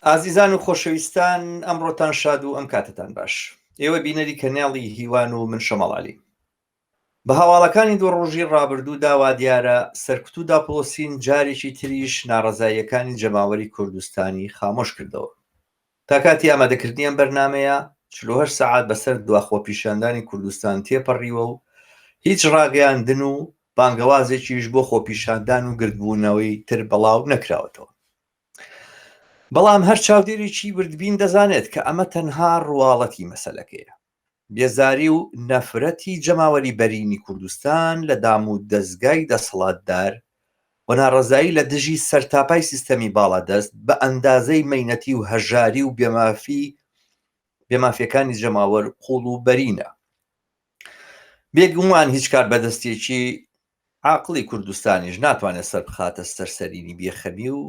ئازیزان و خۆشەویستان ئەمڕۆتان شاد و ئەم کاتتان باش. ئێوە بینەری کەناڵی هیوان و من شەماڵی. بە هەواڵەکانی دوو ڕۆژی ڕابردوو داوا دیارە سەرکوت و داپۆسین جارێکی تریش ناڕەزاییەکانی جەماوەری کوردستانی خامۆش کردەوە. تا کاتی ئامادەکردنی ئەم بەرنامەیە 48 سەعات بەسەر دواخۆپیشاندانی کوردستان تێپەڕیوە و هیچ ڕاگەیاندن و بانگەوازێکیش بۆ خۆپیشاندان و گردبوونەوەی تر بەڵاو نەکراوەتەوە. بەڵام هەر چاودێرێکی وردبین دەزانێت کە ئەمە تەنها ڕواڵەتی مەسەلەکەیە. بێزاری و نەفرەتی جەماوەری بەرینی کوردستان لە دام و دەستگای دەسەڵاتدار و ناڕەزایی لە دژی سەرتاپای سیستەمی باڵادەست بە ئەندازەی مەینەتی و هەژاری و بێمافیەکانی جەماوەر قوڵ و بەرینە. بێگومان هیچ کار بەدەستێکی عاقڵی کوردستانیش ناتوانێت سەر بخاتە سەرسەرینی بێخەمی و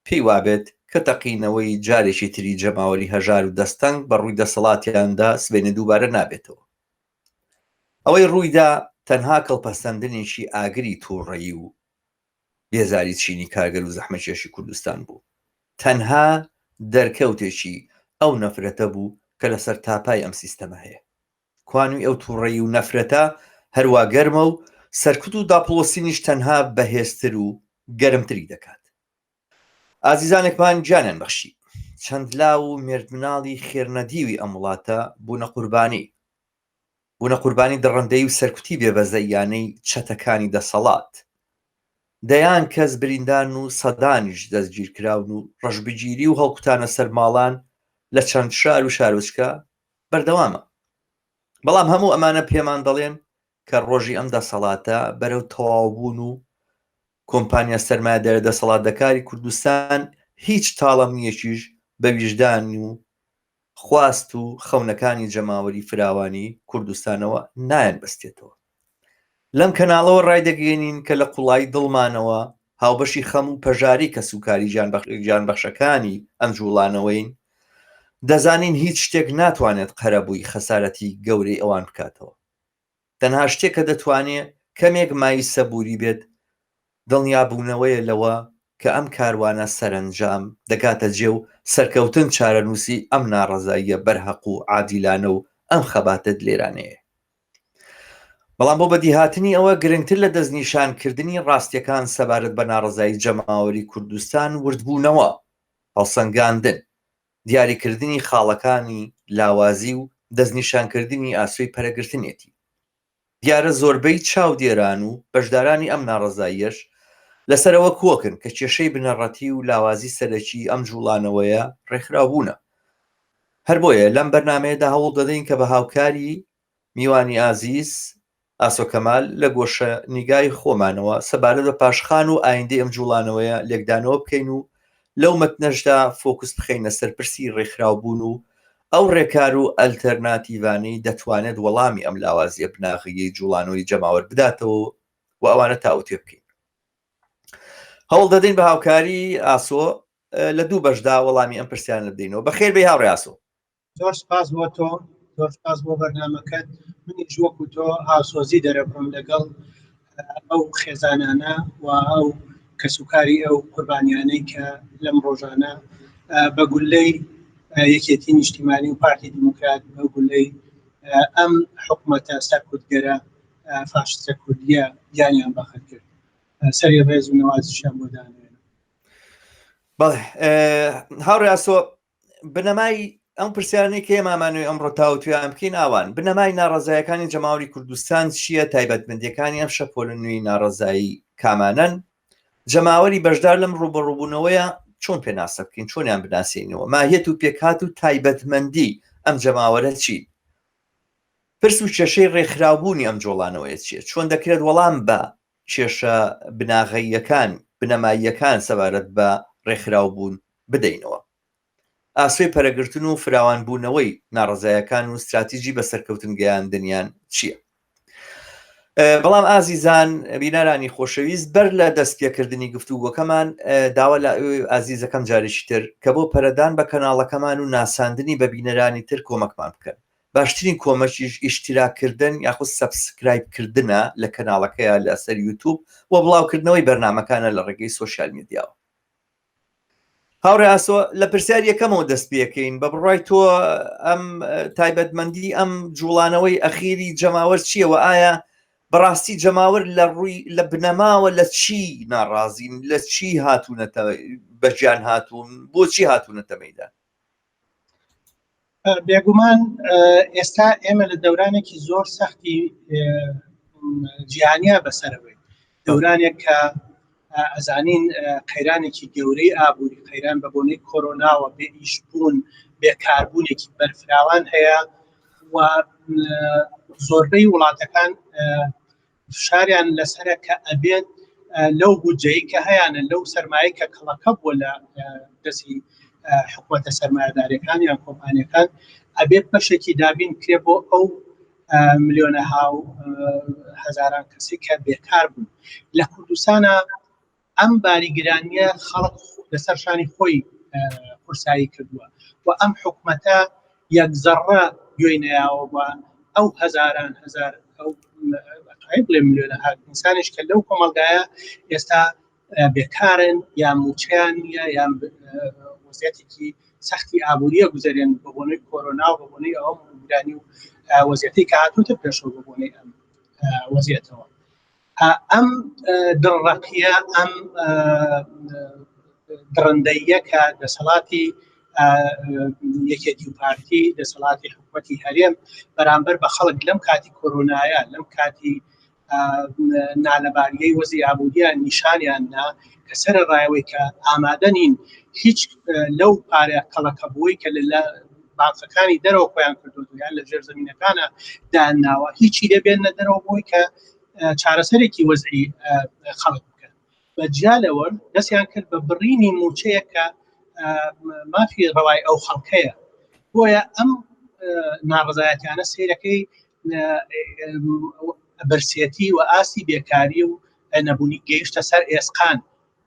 پێی وابێت کە تەقینەوەی جارێکی تری جەماوەری هەژار و دەستەنگ بە ڕووی دەسەڵاتیاندا سبێنە دووبارە نابێتەوە. ئەوەی ڕوویدا تەنها کەڵپەسەندنێکی ئاگری تووڕەیی و بێزاری چینی کارگەر و زەحمەتکێشی کوردستان بوو. تەنها دەرکەوتێکی ئەو نەفرەتە بوو کە لەسەر تاپای ئەم سیستەمە هەیە. کوانووی ئەو تووڕەیی و نەفرەتە هەروە گەرمە و سەرکوت و داپۆسینیش تەنها بەهێزتر و گەرمتری دەکات. ئازیزانێکمان گیانیان بەخشی چەند لاو و مێردمناڵی خێرنەدیوی ئەم وڵاتە بوونە قوربانی دڕندەی و سەرکوتی بێبەزەیانەی چەتەکانی دەسەڵات. دەیان کەس بریندان و سەدانیش دەستگیرکراون و ڕەشبگیری و هەڵکوتانە سەرماڵان لە چەند شار و شارۆچکە بەردەوامە. بەڵام هەموو ئەمانە پێمان دەڵێن کە ڕۆژی ئەم دەسەڵاتە بەرەو تەواوبوون و کۆمپانیا سەرمایەدارە دەسەڵاتدەکاری کوردستان هیچ تاڵەمنیەکیش بە ویژدان و خواست و خەونەکانی جەماوەری فراوانی کوردستانەوە نایەن بەستێتەوە. لەم کەناڵەوە ڕایدەگەێنین کە لە قوڵای دڵمانەوە هاوبەشی خەم و پەژاری کە سوکاری گیانبەخشەکانی ئەم جوڵانەوەین، دەزانین هیچ شتێک ناتوانێت قەرەبووی خەسارەتی گەورەی ئەوان بکاتەوە. تەنها شتێک کە دەتوانێت کەمێک مای سەبووری بێت دڵنیابوونەوەیە لەوە کە ئەم کاروانە سەرنجام دەکاتە جێ و سەرکەوتن چارەنووسی ئەم ناڕەزاییە بەرهەق و عادیلانە و ئەم خەباتت لێرانەیە. بەڵام بۆ بەدیهاتنی ئەوە گرنگتر لە دەستنیشانکردنی ڕاستیەکان سەبارەت بە ناڕەزایی جەماوەری کوردستان وردبوونەوە، هەڵسەنگاندن، دیاریکردنی خاڵەکانی لاوازی و دەستنیشانکردنی ئاسۆی پەرەگرتنێتی. دیارە زۆربەی چاودێران و بەشدارانی ئەم ناڕەزاییەش لەسەرەوە کۆکن کە کێشەی بنەڕەتی و لاوازی سەرەکی ئەم جوڵانەوەیە ڕێکخراوبوونە. هەر بۆیە لەم بەرنامەیەدا هەوڵ دەدەین کە بە هاوکاری میوانی ئازیز ئاسۆ کەمال لە گۆشە نیگای خۆمانەوە سەبارەت بە پاشخان و ئایندەی ئەم جوڵانەوەیە لێکدانەوە بکەین و لەو مەتنەشدا فۆکوس بخەینە سەر پرسی ڕێکخراوبوون و ئەو ڕێکار و ئەلتەرناتیڤانەی دەتوانێت وەڵامی ئەم لاوازیە بناغیەی جوڵانەوەی جەماوەر بداتەوە و ئەوانە تاوتێ بکەین. هەوڵ دەدەین بە هاوکاری ئاسۆ لە دوو بەشدا وەڵامی ئەم پرسیارانە بدەینەوە. بەخێر بێی هاوڕێ ئاسۆ. زۆر سپاس بۆ تۆ، زۆر سپاس بۆ بەرنامەکەت. منیش وەکو تۆ ئاسۆزی دەرەبڕم لەگەڵ ئەو خێزانانە و ئەو کەسوکاری ئەو قوربانیانەی کە لەم ڕۆژانە بە گولەی یەکێتی نیشتیمانی و پارتی دیموکرات بە گولەی ئەم حکومەتە سەرکوتگەرە فاشستە کوردیە گیانیان بەخر کرد. سەری ڕێز و نەوازیشیان بۆ دانوێنم. بەڵێ هاوڕێ ئاسۆ، بنەمای ئەم پرسیارانەی کە ئێمامانوێ ئەمڕۆ تاوتویان بکەین ئاوان بنەمای ناڕەزاییەکانی جەماوەری کوردستان چییە؟ تایبەتمەندیەکانی ئەم شەپۆلە نوێی ناڕەزایی کامانەن؟ جەماوەری بەشدار لەم ڕوبەروبوونەوەیە چۆن پێناسە بکەین، چۆنیان بناسیینەوە؟ ماهیەت و پێکات و تایبەتمەندی ئەم جەماوەرە چی؟ پرس و کێشەی ڕێکخراوبوونی ئەم جۆڵانەوەیە چییە؟ چۆن دەکرێت وەڵام بە کێشە بناغەییەکان بنەماییەکان سەبارەت بە ڕێکخراوبوون بدەینەوە؟ ئاسۆی پەرەگرتن و فراوانبوونەوەی ناڕەزاییەکان و استراتیژی بە سەرکەوتن گەیاندنیان چییە؟ بەڵام ئازیزان بینەرانی خۆشەویست، بەر لە دەستپێکردنی گفتوگۆکەمان داوا لە ئازیزەکەم جارێکی تر کە بۆ پەرەدان بە کەناڵەکەمان و ناساندنی بە بینەرانی تر کۆمەکمان بکەن. باشترین کۆمەکیش ئیشتیراکردن یاخود سەبسکرایبکردنە لە کەناڵەکەیە لەسەر یوتیوب و بڵاوکردنەوەی بەرنامەکانە لە ڕێگەی سۆشیال میدیاوە. هاوڕێ ئاسۆ لە پرسیار یەکەمەوە دەست پێکەین بە بڕای تۆ ئەم تایبەتمەندی ئەم جوڵانەوەی ئەخیری جەماوەر چییەوە؟ ئایا بەڕاستی جەماوەر لە ڕووی لە بنەماوە لە چی ناڕازین، لە چی هاتوونەتە بەجیان هاتوون، بۆچی هاتوونەتە مەیدان؟ بێگومان ئێستا ئێمە لە دەورانێکی زۆر سەختی جیهانیا بەسەرەوەی، دەورانێک کە ئەزانین قەیرانێکی گەورەی ئابووری، قەیران بە بۆنەی کۆرۆناوە، بێ ئیشبوون، بێکاربوونێکی بەرفراوان هەیە و زۆربەی وڵاتەکان فشاریان لەسەرە کە ئەبێت لەو بودجەی کە هەیەە لەو سەرمایە کە کەڵەکە بووە لە دەستی حکوومەتە سەرمایەدارەکان یان کۆمپانیەکان ئەبێت بەشێکی دابین کرێ بۆ ئەو ملیۆنە هاو هەزاران کەسی کە بێکار بوون لە کوردستانە. ئەم باریگرانیە خەڵک لەسەر شانی خۆی قورسایی کردووە و ئەم حکوومەتە یەک زەڕە گوێی نەیاوە بە ئەو هەزاران هەزار ئەو بڵێ ملیۆنە ئینسانیش کە لەو کۆمەلگایە ئێستا بێکارن یان موچیان نیە یان وەزیەتێکی سەختی ئابووریە گوزەرێن بە بۆنەی کۆرۆنا و بە بۆنەی ئەو گرانی و وەزیەتی کە هاتووتە پێشەوە بە بۆنەی ئەم وەزیەتەوە. ئەم دڕڕەقیە، ئەم درڕندەیە کە دەسەڵاتی یەکێتی و پارتی، دەسەڵاتی حکوومەتی هەرێم بەرامبەر بە خەڵک لەم کاتی کۆرۆنایە، لەم کاتی نالەباریەی وەزی ئابووریە نیشانیان نا کە سەرڕایەوەی کە ئامادە نین هیچ لەو پارە کەڵەکە بووی کە لە بانکەکانی دەرەوە خۆیان کردووە یان لە ژێرزەمینەکانە داناوە هیچی دەبێنە دەرەوە بۆی کە چارەسەرێکی وەزعی خەڵک بکەن. بەجیالەوە دەستیان کرد بە بڕینی موچەیە کە مافی ڕەوای ئەو خەڵکەیە. بۆیە ئەم ناڕەزایەتیانە سیرەکەی بەرسێتی و ئاسی بێکاری و نەبوونی گەیشتە سەر ئێسقان.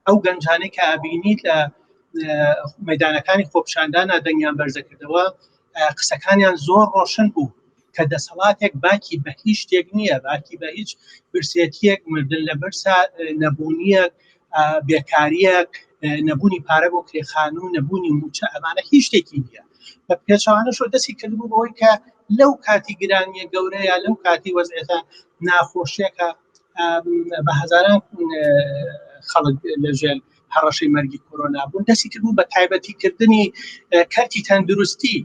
ئەو گەنجانەی کە ئابینیت لە مەیدانەکانی خۆپیشاندانە دەنگیان بەرزەکردەوە قسەکانیان زۆر ڕۆشن بوو کە دەسەڵاتێک باکی بە هیچ شتێک نییە، باکی بە هیچ برسێتیەک، مردن لە برسا، نەبوونیە، بێکاریەک، نەبوونی پارە بۆ کرێخانوو، نەبوونی موچە، ئەمانە هیچ شتێکی نییە. بە پێچوانەشۆ دەستی کردبوو بەوەی کە لەو کاتی گرانیە گەورەیە، لەو کاتی وەزعێتە ناخۆشیەکە بە هەزاران خەڵک لەژێر هەڕەشەی مەرگی کۆرۆنا بوون، دەستی کردبوو بە تایبەتیکردنی کەرتی تەندروستی،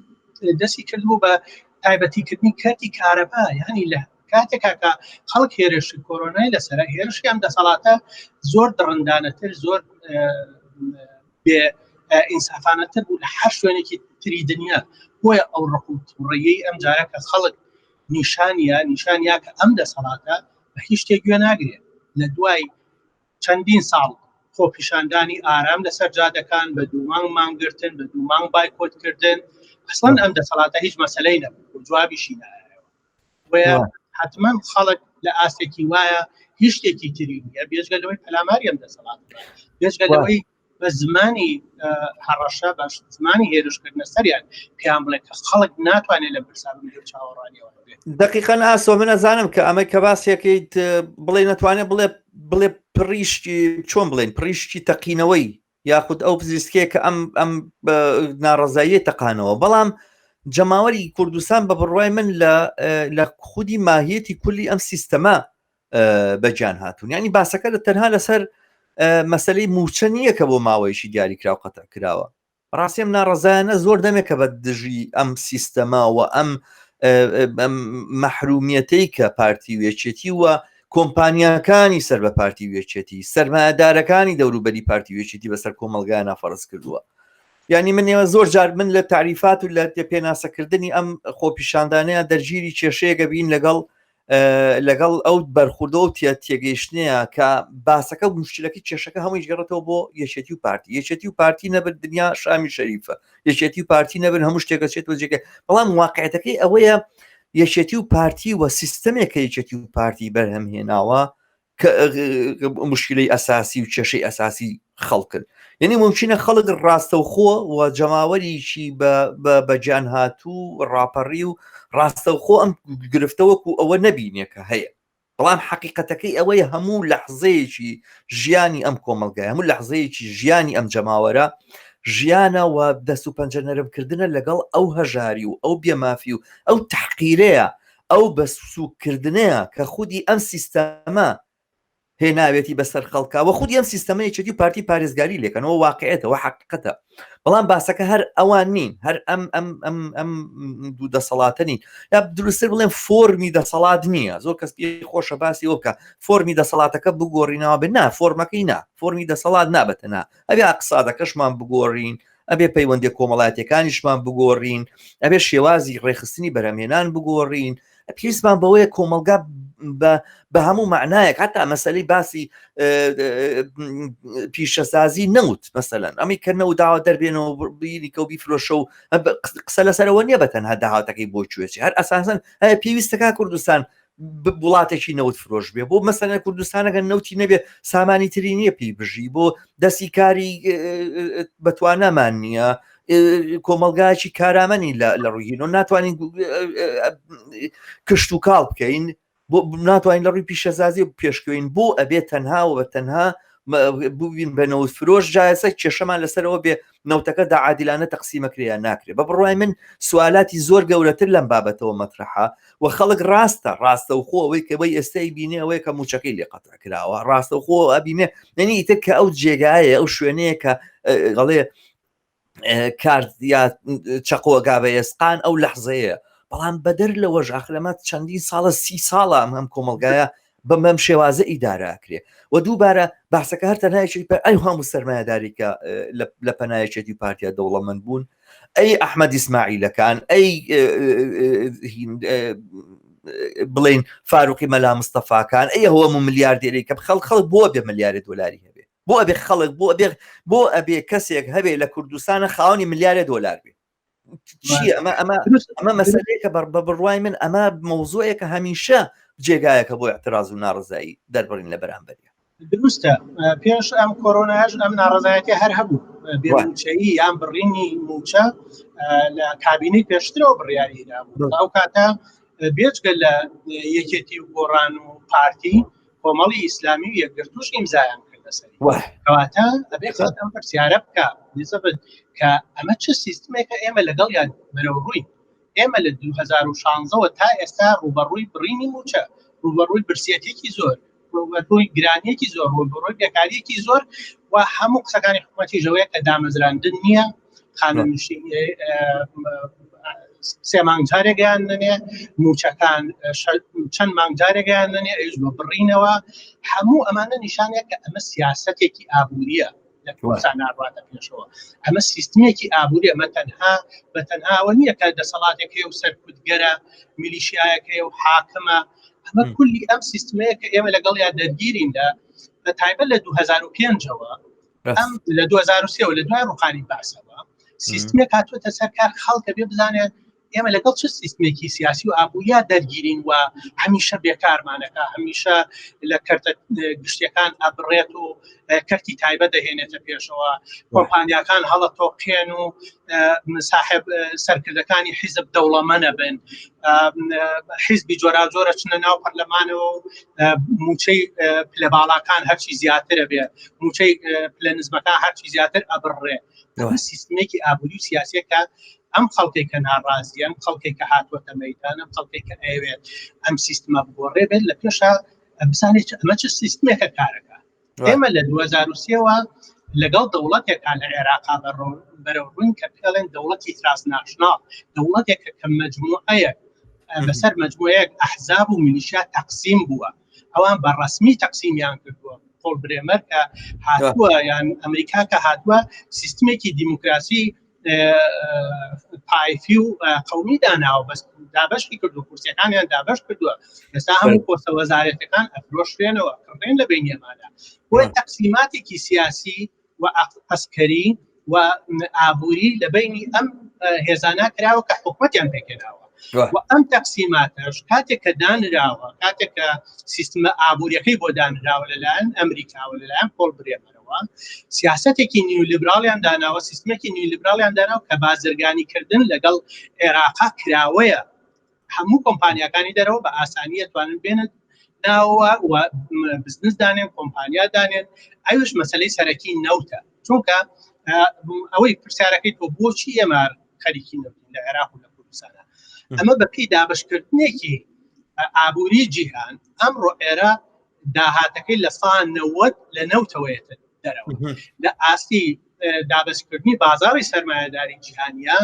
دەستی کردبوو بە تایبەتیکردنی کەرتی کارەبا. یعنی لە کاتێکا کە خەڵک هێرشی کۆرۆنای لەسەرە، هێرشی ئەم دەسەڵاتە زۆر دڕندانەتر، زۆر بێ ئینسافانەتر بوو لە هەر شوێنێکی تری دنیا. بۆیە ئەو ڕقوڕەیەی ئەم جارە کە خەڵک نیشانیا کە ئەم دەسەڵاتە بە هیچ شتێک گوێ ناگرێت. لە دوای چەندین ساڵ خۆپیشاندانی ئارام لەسەر جادەکان بە دوومانگ مانگرتن، بە دوومانگ بایکۆتکردن، ئەسڵەن ئەم دەسەڵاتە هیچ مەسەلەی نەبوو، جوابیشی نایەوە. وەیە حتما خەڵک لە ئاستێکی وایە هیچ شتێکی تری نیە بێجگە لەوەی پەلاماری ئەم دەسەڵات، بێجگە لەوەی بە زمانی هەڕەشە بە زمانی هێرشکردنە سەریان پێیان بڵێ کە خەڵک ناتوانێت لە برسابن لەو چاوەڕانیەوە بێت. دقیقەن ئاسۆ من ئەزانم کە ئەمە کە باسیەکەیت بڵێ نەتوانێت بڵێ پڕیشتی چۆن بڵێن پڕیشتی تەقینەوەی یاخود ئەو پزیستکەیە کە ئەم ناڕەزاییە تەقانەوە، بەڵام جەماوەری کوردستان بە بڕوای من لە خودی ماهیەتی کولی ئەم سیستەمە بەجان هاتوون. ینی باسەکە لە تەنها لەسەر مەسلەی موچە نییە کە بۆ ماوەیەشی دیاری کراو قەتە کراوە. ڕاستی ئەم ناڕەزایانە زۆر دەمێکە بە دژی ئەم سیستەماوە ئەم مەحرومیەتەی کە پارتی وێچێتی وە کۆمپانیاکانی سەر بە پارتی وێچێتی، سەرمایەدارەکانی دەوروبەری پارتی وێچێتی بەسەر کۆمەلگایانە فەرز کردووە. ینی منێوە زۆر جار من لە تعریفات و لە پێناسەکردنی ئەم خۆپیشاندانەیە دەرگیری کێشەیەکە بین لەگەڵ ئەو بەرخوردە و تێگەیشتنەیە کە باسەکە و مشکلەکەی کێشەکە هەمووی گەڕێتەوە بۆ یەکێتی و پارتی. یەکێتی و پارتی نەبن دنیا شامی شەریفە، یەکێتی و پارتی نەبن هەموو شتێکە چێت وەجێکە، بەڵام واقعەتەکەی ئەوەیە یەکێتی و پارتی وە سیستەمێکە یەکێتی و پارتی بەرهەمهێناوە کە مشکلەی ئەساسی و کێشەی ئەساسی خەڵکن. یعنی ممکنە خەڵک ڕاستەوخۆ و جەماوەریشی بەجان هاتوو ڕاپەڕی و ڕاستەوخۆ ئەم گرفتەوەکو ئەوە نەبینێکە هەیە، بەڵام حەقیقەتەکەی ئەوەیە هەموو لەحزەیەکی ژیانی ئەم کۆمەلگای، هەموو لەحزەیەکی ژیانی ئەم جەماوەرە ژیانە و دەست و پەنجە نەرمکردنە لەگەڵ ئەو هەژاری و ئەو بێمافی و ئەو تحقیرەیە ئەو بە سوکردنەیە کە خودی ئەم سیستەمە هێناوێتی بەسەر خەڵکاوە خودی ئەم سیستەمە یەکێتی و پارتی پارێزگاری لێکەنەوە واقعێتەوە حقیقەتە بەڵام باسەکە هەر ئەوان نین هەر ئەم دوو دەسەڵاتە نین یا دروستتر بڵێن فۆرمی دەسەڵات نییە زۆر کەس پێی خۆشە باسی ئەو بکە فۆرمی دەسەڵاتەکە بگۆڕینەوە بێ نا فۆرمەکەی نا فۆرمی دەسەڵات نابەتەنا ئەبێ ئاقسادەکەشمان بگۆڕین ئەبێ پەیوەندی کۆمەڵایەتیەکانیشمان بگۆڕین ئەبێ شێوازی ڕێخستنی بەرهەمهێنان بگۆڕین پێویستمان بەوەیە کۆمەلگا بە هەموو معنایەک هەتا مەسەلەی باسی پیشەسازی نەوت مەسەلەن ئەمی کردنەوە داوا دەربێنەوە بینی کە و بیفرۆشە و قسە لەسەرەوە نییە بەتەنها داهاتەکەی بۆ کوێچی هەر ئەساسەن هەیە پێویستەکە کوردستان وڵاتێکی نەوت فرۆش بێ بۆ مەسەلەن کوردستانەکە نەوتی نەبێ سامانی تری نییە پێی بژی بۆ دەستی کاری بەتوانەمان نییە کۆمەلگایکی کارامەنی لە ڕوویینەوە ناتوانین کشت و کاڵ بکەین بۆ ناتوانین لە ڕووی پیشەسازی پێشکەوین بۆ ئەبێت تەنها و بە تەنها بووین بە نەوت فرۆش جایسە کێشەمان لەسەرەوە بێ نەوتەکە داعادیلانە تەقسیمەکرێ ناکرێت بە بڕوای من سوالاتی زۆر گەورەتر لەم بابەتەوە مەطرحە و خەڵک ڕاستە و خۆ ئەوەی کە بەی ئێستای بینێ ئەوەیە کە موچەکەی لێ قەتع کراوە ڕاستە و خۆ ئەبینێ نەنی ئیتر کە ئەو جێگایە ئەو شوێنەیە کە گەڵێ کارد یا چەقۆگا بە ئێسقان ئەو لەحزەیە بەڵام بەدەر لەوەش ئاخرەمات چەندین ساڵە 30 ساڵە ئەم کۆمەلگایە بەم شێوازە ئیداراکرێ و دووبارە باسەکە هەر تەنایەکی پێ ئەی هەموو سەرمایەداریکە لە پەنایەکێتی پارتیا دەوڵەمەند بوون ئەی ئەحمەد ئیسماعیلەکان ئەی بڵێن فاروقی مەلا مستەفاکان ئەی هەموو ملیاردێری کە خەڵک بۆ بێ ملیارە دۆلاری هەبێ بۆ ئەبێ خەڵک بۆ ئەبێ کەسێک هەبێ لە کوردستانە خاوەنی ملیارە دۆلار بێ چییە ئەمە مەسەلەیەکە بە بڕوای من ئەمە مەوزوعێکە هەمیشە جێگایەکە بۆ اعتراض و ناڕەزایی دەربڕین لە بەرامبەریە دروستە پێش ئەم کۆرۆناژ ئەم ناڕەزایەتی هەر هەبوو بێموچەیی یان بڕینی موچە لە کابینەی پێشترەوە بڕیاریدا بوو ئەو کاتە بێجگە لە یەکێتی و گۆڕان و پارتی کۆمەڵی ئیسلامی و یەکگرتوش ئیمزایان کرد لەسەری کەواتە ئەبێ خەڵک ئەم پرسیارە بکە نسبەت کە ئەمە چه سیستمێکە ئێمە لەگەڵ یان بەرەوڕووین ئێمە لە 2016ەوە تا ئێستا ڕوبەڕووی بڕینی موچە ڕوبەڕووی برسێتێکی زۆر ڕوبەڕووی گرانیەکی زۆر ڕوبەڕووی بێکاریەکی زۆر و هەموو قسەکانی حکوومەتی ژەوەیە کە دامەزراندن نییە خانەنشینی سێ مانگجارێکیان نەنێ موچەکان چەند مانگجارێکیان نەنێ ئەوش بە بڕینەوە هەموو ئەمانە نیشانەیە کە ئەمە سیاسەتێکی ئابووریە لە کوردستان ناڕواتە پێشەوە ئەمە سیستمێکی ئابووری ئەمە بە تەنهاوە نییە کە دەسەڵاتێکی و سەرکوتگەرە میلیشیایەکەی و حاکمە ئەمە کولی ئەم سیستمەیە کە ئێمە لەگەڵ یا دەرگیرین بە تایبەت لە 2005ەوە ئەم لە 2003 لە دوای ڕووخانی باسەوە سیستمێک هاتووەتە سەر کار خەڵکە بێ بزانێت ئێمە لەگەڵ چه سیستمێکی سیاسی و ئابووریە دەرگیرین و هەمیشە بێکارمانەکە هەمیشە لە کەرتە گشتیەکان ئەبڕێت و کەرتی تایبەت دەهێنێتە پێشەوە کۆمپانیاکان هەڵە تۆقێن و صاحب سەرکردەکانی حیزب دەوڵەمەنە بن حیزبی جۆرا جۆرە چنە ناو پەرلەمانەوە و موچەی پلە باڵاکان هەرچی زیاترە بێ موچەی پلە نزمەکان هەرچی زیاتر ئەبڕێ ئەمە سیستمێکی ئابووری و سیاسیەکە ئەم خەڵکێک کە ناڕازی ئەم خەڵکێک کە هاتووەتە مەیدان ئەم خەڵکێک کە ئەوێت ئەم سیستمە بگۆڕێ بێت لە پێشە بزانێت ئەمە چه سیستمێکە کارەکە ئێمە لە 2003ەوە لەگەڵ دەوڵەتێکا لە عێراقا بەرەوڕووین کە پێڵێن دەوڵەتی ترانسناشنال دەوڵەتێکە کە مەجموعەیەک بەسەر مەجموعەیەک ئەحزاب و میلیشیا تەقسیم بووە ئەوان بەڕەسمی تەقسیمیان کردووە پۆل برێمەر کە هاتووە یان ئەمریکا کە هاتووە سیستمێکی دیموکراسی پایفی و قومی داناوە بەس دابەشی کردو کورسیەکانیان دابەش کردووە ئێستا هەموو پۆستە وەزارەتەکان ئەفرۆشرێنەوە کڕێن لە بینیەمانە بۆی تەقسیماتێکی سیاسی و ئەسکەری و ئابووری لە بینی ئەم هێزانە کراوە کە حکومەتیان پێکێناوە و ئەم تەقسیماتەش کاتێک کە دانراوە کاتێک کە سیستمە ئابووریەکەی بۆ دانراوە لەلایەن ئەمریکاوە لەلایەن پۆل برێمەرەوە سیاسەتێکی نیولیبراڵیان داناوە سیستمێکی نیولیبراڵیان داناوە کە بازرگانیکردن لەگەڵ عێراقا کراوەیە هەموو کۆمپانیەکانی دەرەوە بە ئاسانی دەتوانن بێنن ناوە و بزنس دانێن کۆمپانیا دانێن ئەوش مەسەلەی سەرەکی نەوتە چونکە ئەوەی پرسیارەکەی تۆ بۆچی ئێمە خەریکی نەبووین لە عێراق و لە کوردستانە ئەمە بە پێی دابشکردنێکی ئابووری جیهان ئەمڕۆ ئێرە داهاتەکەی لە ساڵ 90 لە نەوتەوەیەتە دەرەوە لە ئاستی دابشکردنی بازاڕی سەرمایەداری جیهانیە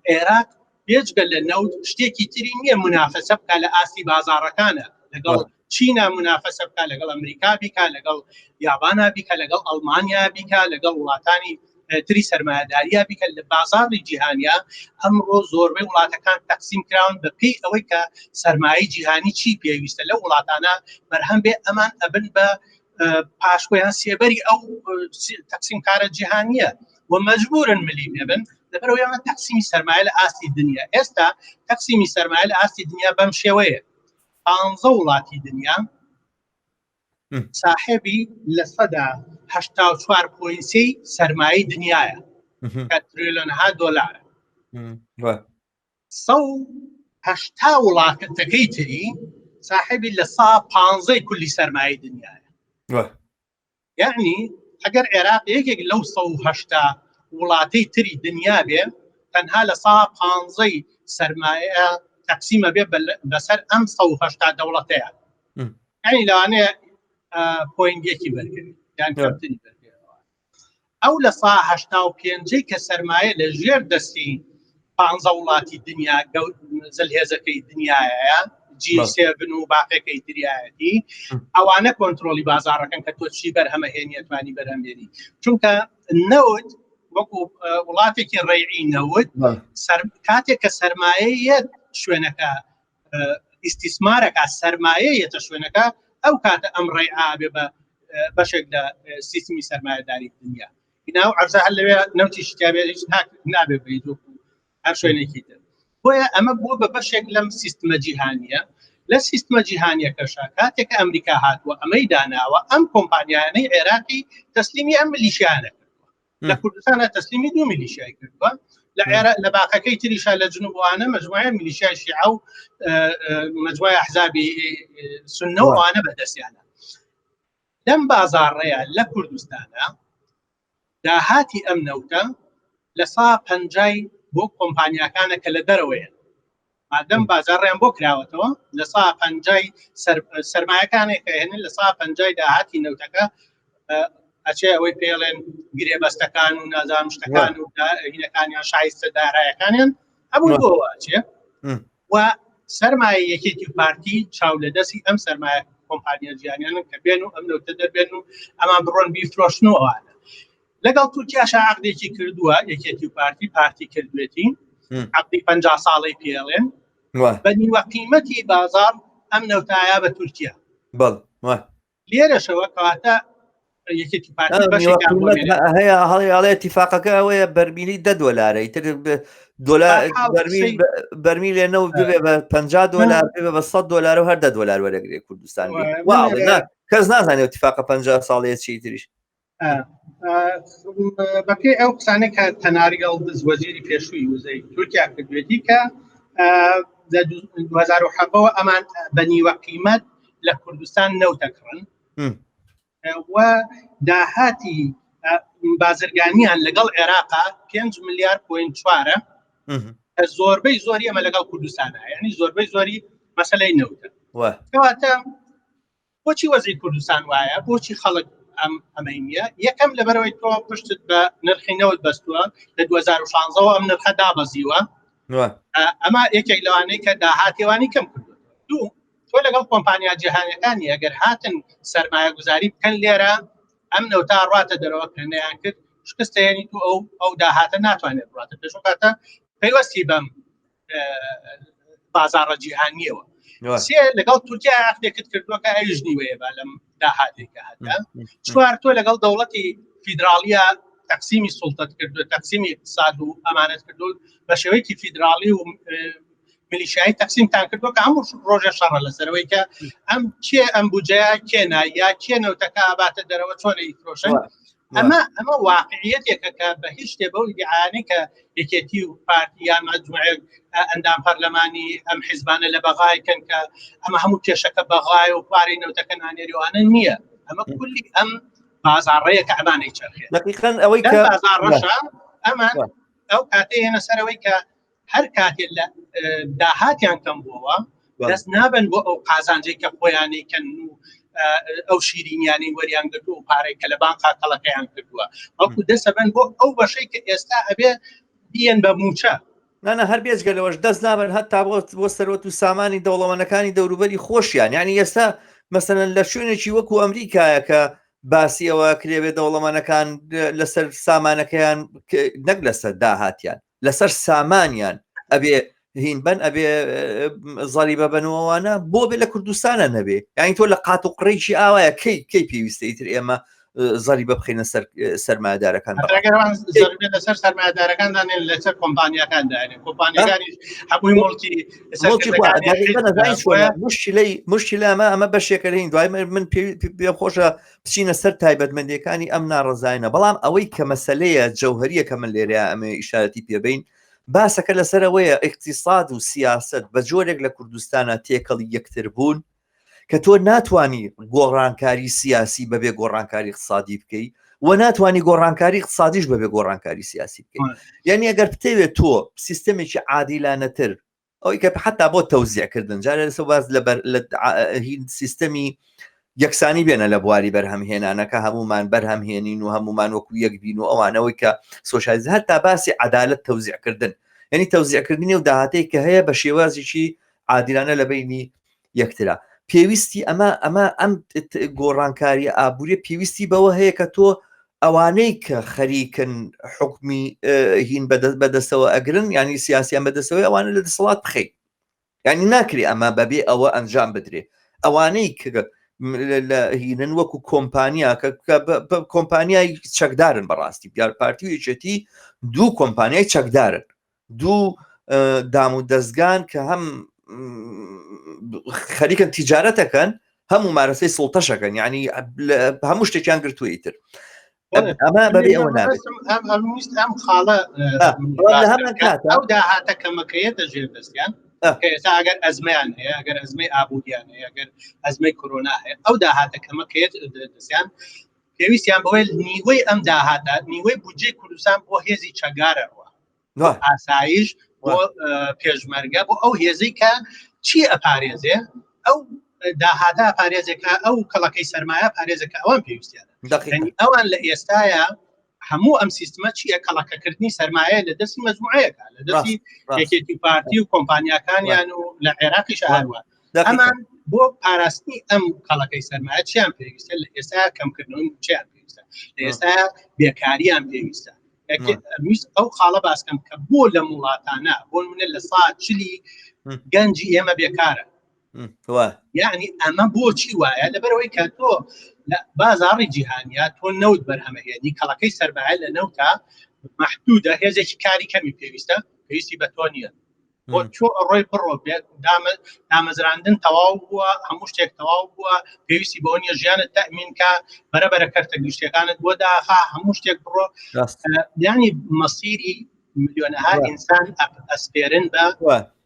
عێراق بێجگە لە نەوت شتێکی تری نییە منافەسە بکە لە ئاستی بازاڕەکانە لەگەڵ چینە منافەسە بکە لەگەڵ ئەمریکا بیکە لەگەڵ یابانە بیکە لەگەڵ ئەڵمانیا بیکە لەگەڵ وڵاتانی تری سەرمایەداریە بیکە لە بازاڕی جیهانیە ئەمڕۆ زۆربەی وڵاتەکان تەقسیم کراون بە پێی ئەوەی کە سەرمایەی جیهانی چی پێویستە لە وڵاتانە بەرهەم بێ ئەمان ئەبن بە پاشکۆیان سێبەری ئەو تەقسیم کارە جیهانیە و مەجبورن ملی بێبن لەبەرەوەی ئەمە تەقسیمی سەرمایە لە ئاستی دنیا ئێستا تەقسیمی سەرمایە لە ئاستی دنیا بەم شێوەیە 15 وڵاتی دنیا صاحبی لە 84.3 سەرمایەی دنیاە کە تریلیۆنها دۆلارە 180 وڵاتەکەی تری صاحبی لە 115 کولی سەرمایەی دنیاە یعنی ئەگەر عێراق یەکێک لەو 180 وڵاتەی تری دنیا بێ تەنها لە 115 سەرمایە تەقسیمە بێ بەسەر ئەم 180 دەوڵەتەیە یعنی لەوانەیە پۆینتێکی بەرگێت یان کەمتری بەرگێتەوە ئەو لە 185 کە سەرمایە لە ژێر دەستی 15 وڵاتی دنیا زەلهێزەکەی دنیاە G7 و باقیەکەی تریایەتی ئەوانە کۆنتترۆلی بازاڕەکەن کە تۆ چی بەرهەمەهێنیەتوانی بەرهەمێنی چونکە نەوت وەکو وڵاتێکی ڕێعی نەوت کاتێک کە سەرمایە شوێنەکە ئیستیسمارەکە سەرمایەیەتە شوێنەکە ئەو کاتە ئەم ڕێعا بێ بە بەشێک لە سیستمی سەرمایەداری دنیا ئیناو عەرزە هەر لەوێ نەوتی شتیابێ نابێ بێت وەکو هەر شوێنێکی تر بۆیە ئەمە بووە بە بەشێک لەم سیستمە جیهانیە لە سیستمە جیهانیەکەشە کاتێک کە ئەمریکا هاتووە ئەمەی داناوە ئەم کۆمپانیانەی عێراقی تەسلیمی ئەم میلیشیانە کردووە لە کوردستانە تەسلیمی 2 میلیشیای کردووە لە باقەکەی تریشا لە جنوبوانە مەجموعە میلیشیای شیعە و مەجموعە ئەحزابی سونە و ئەوانە بەدەستیانە لەم بازاڕەیە لە کوردستانە داهاتی ئەم نەوتە لە 150 بۆ کۆمپانیاکانە کە لە دەرەوەیە ئادەم بازاڕیان بۆ کراوەتەوە لە 150 سەرمایەکانێک هێنن لە 150 داهاتی نەوتەکە ئەچێ ئەوەی پێڵێن گرێبەستەکان و نازام شتەکان و هینەکانیان شایستە دارایەکانیان هەموو بۆ واچێ و سەرمایە یەکێتی پارتی چاو لە دەستی ئەم سەرمایە کۆمپانیا جیهانیانن کە بێن و ئەم نەوتە دەبێن و ئەمان بڕۆن بیفرۆشنەوەوانە لەگەڵ تورکیاشا عەقدێکی کردووە یەکێتی پارتی کردوێتی عەقدی 50 ساڵەی پێڵێن بە نیوە قیمەتی بازار ئەم نەوتایە بە تورکیا لێرەشەوە کەواتە یەکێتی پارتی بەشێکیان بۆ هەیە هەڵی اتفاقەکە ئەوەیە بەرمیلی 10 دۆلارە ئیتر بەرمیلێ نەوت ببێ بە 50 دۆلار بێ بە 100 دۆلار و هەر 10 دۆلار وەرەگرێ کوردستان کەس نازانێت اتفاقە 50 ساڵەیە چی تریش بەپێی ئەو قسانەی کە تەناریگەڵ وەزیری پێشووی وزەی تورکیا کردوێتی کە 2007ەوە ئەمان بە نیوە قیمەت لە کوردستان نەوتەکڕن و داهاتی بازرگانیان لەگەڵ عێراقا 5 ملیار پوینت 4 زۆربەی زۆری ئەمە لەگەڵ کوردستانە یعنی زۆربەی زۆری مەسەلەی نەوتە کەواتە بۆچی وەزیر کوردستان وایە بۆچی خەڵک ئەمەی نییە یەکەم لەبەرەوەی تۆ پشتت بە نرخی نەوت بەستووە لە 2016ەوە ئەم نرخە دابەزیوە ئەمە یەکێک لەوانەی کە داهاتیوانی کەم کردووە دوو تۆ لەگەڵ کۆمپانیا جیهانیەکانی ئەگەر هاتن سەرمایە گوزاری بکەن لێرە ئەم نەوتا ڕاتە دەرەوە کردنیان کرد شکستەیەنی تو ئەو داهاتە ناتوانێت ڕاتە پێشون کاتە پەیوەستی بەم بازاڕە جیهانیەوە سێ لەگەڵ تورکیا عەقدێکت کردووە کە ئەیژنیوەیە با لەم داهاتێکە هەتا چوار تۆ لەگەڵ دەوڵەتی فیدراالیە تەقسیمی سوڵتەت کردو تەقسیمی اقتصاد و ئەمانەت کردو بە شێوەیەکی فیدراالی و میلیشیایی تەقسیمتان کردووە کە هەموو ڕۆژێ شەڕە لەسەرەوەی کە ئەم کێ ئەم بودجەیە کێنا یا کێ نەوتەکە ئاباتە دەرەوە چۆنە ئیفرۆشن ئەمە واقعیەتێکە کە بە هیچ شتێ بەو ئیدعاانەی کە یەکێتی و پارتی یان مەجموعەیەک ئەندام پەرلەمانی ئەم حیزبانە لە بەغایکەن کە ئەمە هەموو کێشەکە بەغای و پارەی نەوتەکە نانێریوانە نییە ئەمە کولی ئەم بازاڕەیە کە ئەمانەی چرخێت دقیقاً ئەوەی کە بازار ڕەشە ئەمان ئەو کاتێ هێنە سەرەوەی کە هەر کاتێک لە داهاتیان کەم بووەوە دەست نابن بۆ ئەو قازانجەی کە خۆیانی کەن و ئەو شیرینیانی وەریان گرتو و پارەی کە لە بانک قاقەڵەکەیان کردووە وەکو دەسەبن بۆ ئەو بەشەی کە ئێستا ئەبێ بیەن بە موچە نانە هەر بێجگەلەوەش دەست نابن هەتا بۆ سەرۆت و سامانی دەوڵەمەندەکانی دەوروبەری خۆشیان یعنی ئێستا مەسەلەن لە شوێنێکی وەکو ئەمریکایە کە باسیەوە کرێوێ دەوڵەمەندەکان لەسەر سامانەکەیان نەک لەسەر داهاتیان لەسەر سامانیان ئەبێ هینبەن ئەبێ زەریبە بنەوەوانە بۆ بێ لە کوردستانە نەبێ یعنی تۆ لە قات و قڕێکی ئاوایە کەی پێویستەیتر ئێمە زەریبە بخینە سەرمایه‌دارەکان لەسەر سەرمایه‌دارەکاندان لەسەر کۆمپانیەکاندانێ کۆمپانیەکانی هەمووی مڵکی مشکلە ئەمە بەشێکە لەین دوای من پێ خۆشە بچینە سەر تایبەتمەندیەکانی ئەم ناڕەزایانە بەڵام ئەوەی کە مەسەلەیە جەوهەریە کە من لێرەیە ئەمە ئیشارەتی پێبین باسەکە لەسەرەوەیە اقتصاد و سیاست بە جۆرێک لە کوردستانە تێکەڵی یەکتر بوون کە تۆ ناتوانی گۆڕانکاری سیاسی بەبێ گۆڕانکاری اقتصادی بکەی و ناتوانی گۆڕانکاری اقتصادیش بەبێ گۆڕانکاری سیاسی بکەی یعنی ئەگەر بتەوێت تۆ سیستەمێکی عادیلانەتر ئەوەی کە حتا بۆ تەوزیعکردن جارە لەسەر باز لە سیستەمی یەکسانی بێنە لە بواری بەرهەمهێنانەکە هەمومان بەرهەمهێنین و هەمومان وەکو یەک بین و ئەوانەوەی کە سۆشالیزم هەتا باسی عەدالەت تەوزیعکردن یعنی تەوزیعکردنی و داهاتەی کە هەیە بە شێوازێکی عادیلانە لە بینی یەکترا پێویستی ئەم گۆڕانکاری ئابووری پێویستی بەوە هەیە کە تۆ ئەوانەی کە خەریکن حکمی هین بەدەستەوە ئەگرن ینی سیاسیان بەدەستەوەی ئەوانە لە دەسەڵات بخەیت ینی ناکری ئەمە بەبێ ئەوە ئەنجام بدرێ ئەوانەی کە لە هینن وەکو کۆمپانیا کە کۆمپانیای چەکدارن بەڕاستی پیار پارتی و یەکێتی دوو کۆمپانیای چەکدارن دوو دام و دەستگان کە هەم خەریکن تیجارەتەکەن هەموو مارەسەی سڵتەشەکەن یعنی هەموو شتێکیان گرتوویتر ئەمە بەبێ ئەوە نابێت ئەم خاڵە ئەو داهاتە کەمەکەیە دەژێر دەستیان ئێستا ئەگەر ئەزمەیان هەیە ئەگەر ئەزمەی ئابوودیان هەیە ئەگەر ئەزمەی کۆرۆنا هەیە ئەو داهاتە کەمەکەیە دەستیان پێویستیان بەوەی نیوەی ئەم داهاتە نیوەی بودجەی کوردستان بۆ هێزی چەکدارەوە ئاسایش بۆ پێشمەرگە بۆ ئەو هێزەی کە چی ئەپارێزێ ئەو داهاتا پارێزەکە ئەو کەڵەکەی سەرمایە پارێزەکە ئەوان پێویستیانە ئەوان لە ئێستاە هەموو ئەم سیستمە چییە کەڵەکەکردنی سەرمایە لە دەستی مەجموعەیەکە لە دەستی یەکێتی پارتی و کۆمپانیەکانیان و لە عێراقیش هەروە ئەمان بۆ پاراستنی ئەم کەڵەکەی سەرمایە چیان پێویستە لە ئێستا کەمکردنەوەی چیان پێویستە لە ئێستا بێکاریان پێویستە ئەو خاڵە باسکەم کە بۆ لە وڵاتانە بۆ منە لە ساعت چلی گەنجی ئێمە بێکارە یعنی ئەمە بۆچی وایە لەبەرەوەی کە تۆ لە بازاڕی جیهانیا تۆ نەوت بەرهەمەهێنی کەڵەکەی سەرمایە لە نەوتە محدودە هێزێکی کاری کەمی پێویستی بە تۆ نییە بۆ چۆ ڕۆی بڕۆ بێت دامەزراندن تەواو بووە هەموو شتێک تەواو بووە پێویستی بۆ نیە ژیانت تەئمینکە بەرەبەرە کەرتە گشتەکانت بۆ داخا هەموو شتێک بڕۆ یعنی مەسیری ملیۆنەها ئینسان ئەسپێرن بە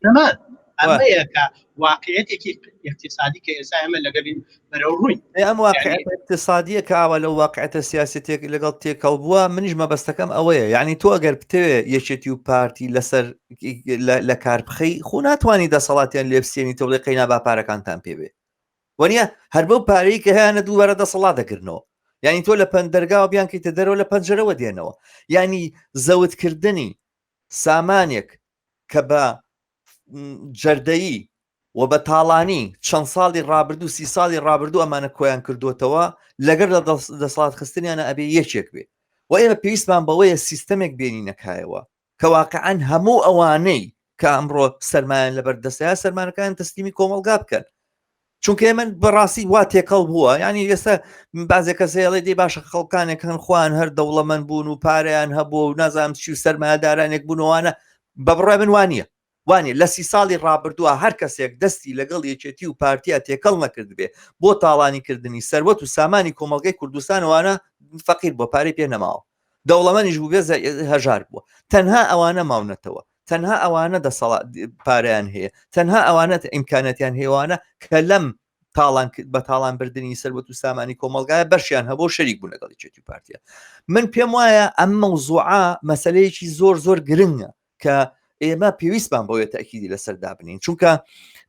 نەمان ئەمەیەکە واقعەتێکی اقتصادی کە ئێستا ئێمە لەگەڵین بەرەو ڕووین ئەم واقعەت اقتصادیە کاوە لەو واقعەتە سیاسەتێک لەگەڵ تێکەڵ بووە منیش مەبەستەکەم ئەوەیە یعنی تۆ ئەگەر بتەوێ یەکێتی و پارتی لەسەر لە کار بخەی خۆ ناتوانانی دەسەڵاتیان لێ بسێنی تۆ بڵێ قەینا با پارەکانتان پێبێ وەنیە هەر بەو پارەی کە هەیەە دووبارە دەسەڵات دەکردنەوە یعنی تۆ لە پەندەرگاوە بیان کەیتە دەرەوە لە پەنجەرەوە دێنەوە یعنی زەوتکردنی سامانێک کە بە جەردەیی و بە تاڵانی چەند ساڵی ڕابردوو 30 ساڵی ڕابردوو ئەمانە کۆیان کردوتەوە لەگەر لە دەسەڵات خستنیانە ئەبێ یەکێک بێ و ئێمە پێویستمان بەوەیە سیستەمێک بێنینەکایەوە کە واقعەن هەموو ئەوانەی کە ئەمڕۆ سەرمایان لەبەردەستەیە سەرمانەکان تەسلیمی کۆمەڵگا بکەن چونکە ئێمە بەڕاستی وا تێکەڵ بووە ینی ئێستا بازێک کەسێڵێ دێ باشە خەڵکانێک هەن خوان هەر دەوڵەمەند بوون و پارەیان هەبوو و نازانم چی و سەرمایه‌دارانێک بوونەوەوانە بە بڕای من وانە لە 30 ساڵی ڕابردووە هەر کەسێک دەستی لەگەڵ یەکێتی و پارتیا تێکەڵ نەکرد بێ بۆ تاڵانیکردنی سەروەت و سامانی کۆمەڵگەی کوردستانەوەوانە فەقیر بۆ پارەی پێ نەماوە دەوڵەمەندیش بوو بێ هەژار بووە تەنها ئەوانە ماونەتەوە تەنها ئەوانە دەسەڵات پارەیان هەیە تەنها ئەوانە ئیمکانەتیان هێوانە کە لەم بە تاڵان بردننی سەربەت و سامانی کۆمەلگایە بەشیان هەبوو شەریک بوون لەگەڵ یەکێتی پارتیە. من پێم وایە ئەم مەوزوعە مەسەلەیەکی زۆر گرنگە کە ئێمە پێویستمان بۆیە تەکیدی لەسەردا بنین، چونکە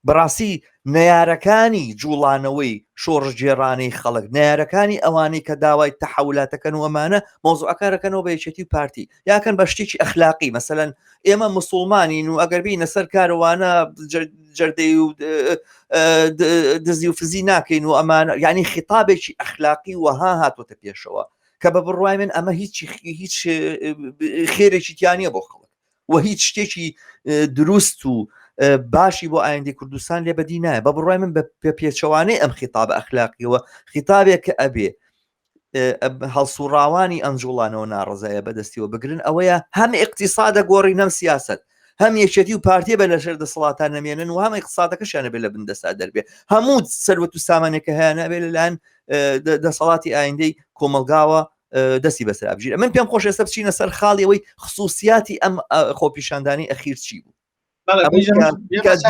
بەڕاستی نەیارەکانی جوڵانەوەی شۆڕژگێڕانەی خەڵک، نەیارەکانی ئەوانەی کە داوای تەحەولاتەکەن و ئەمانە مۆزوعەکانەکەنەوە بە یەکێتی و پارتی یاکەن بە شتێکی ئەخلاقی، مەسەلەن ئێمە موسڵمانین و ئەگەر بینە سەر کارەوانە جەردەی و دزی و فزی ناکەین و ئەمانە، یعنی خیتابێکی ئەخلاقی وەها هاتوۆتە پێشەوە کە بە بڕوای من ئەمە هیچ خێرێکی تیانە بۆ خەڵک و هیچ شتێکی دروست و باشی بۆ ئایندەی کوردستان لێ بەدی نایە. بە بڕوای من بە پێچەوانەی ئەم خیتابە ئەخلاقیەوە خیتابێک کە ئەبێ هەڵسوڕاوانی ئەم جوڵانەوە ناڕەزایە بەدەستیەوە بگرن ئەوەیە هەم ئیقتیسادە گۆڕی نەم سیاست، هەم یەکێتی و پارتیە بە لەشەر دەسەڵاتان نەمێنن و هەم ئیقتیسادەکەشیانە بێ لە بندەسا دەربێ، هەموو سەروەت و سامانێکە هەیە نەبێ لەلایەن دەسەڵاتی ئایندەی کۆمەلگاوە دەستی بەسەر بژیرە. من پێم خۆش ئێستا بچینە سەر خاڵی ئەوەی خصوصیاتی ئەم خۆپیشاندانی ئەخیر چی بوو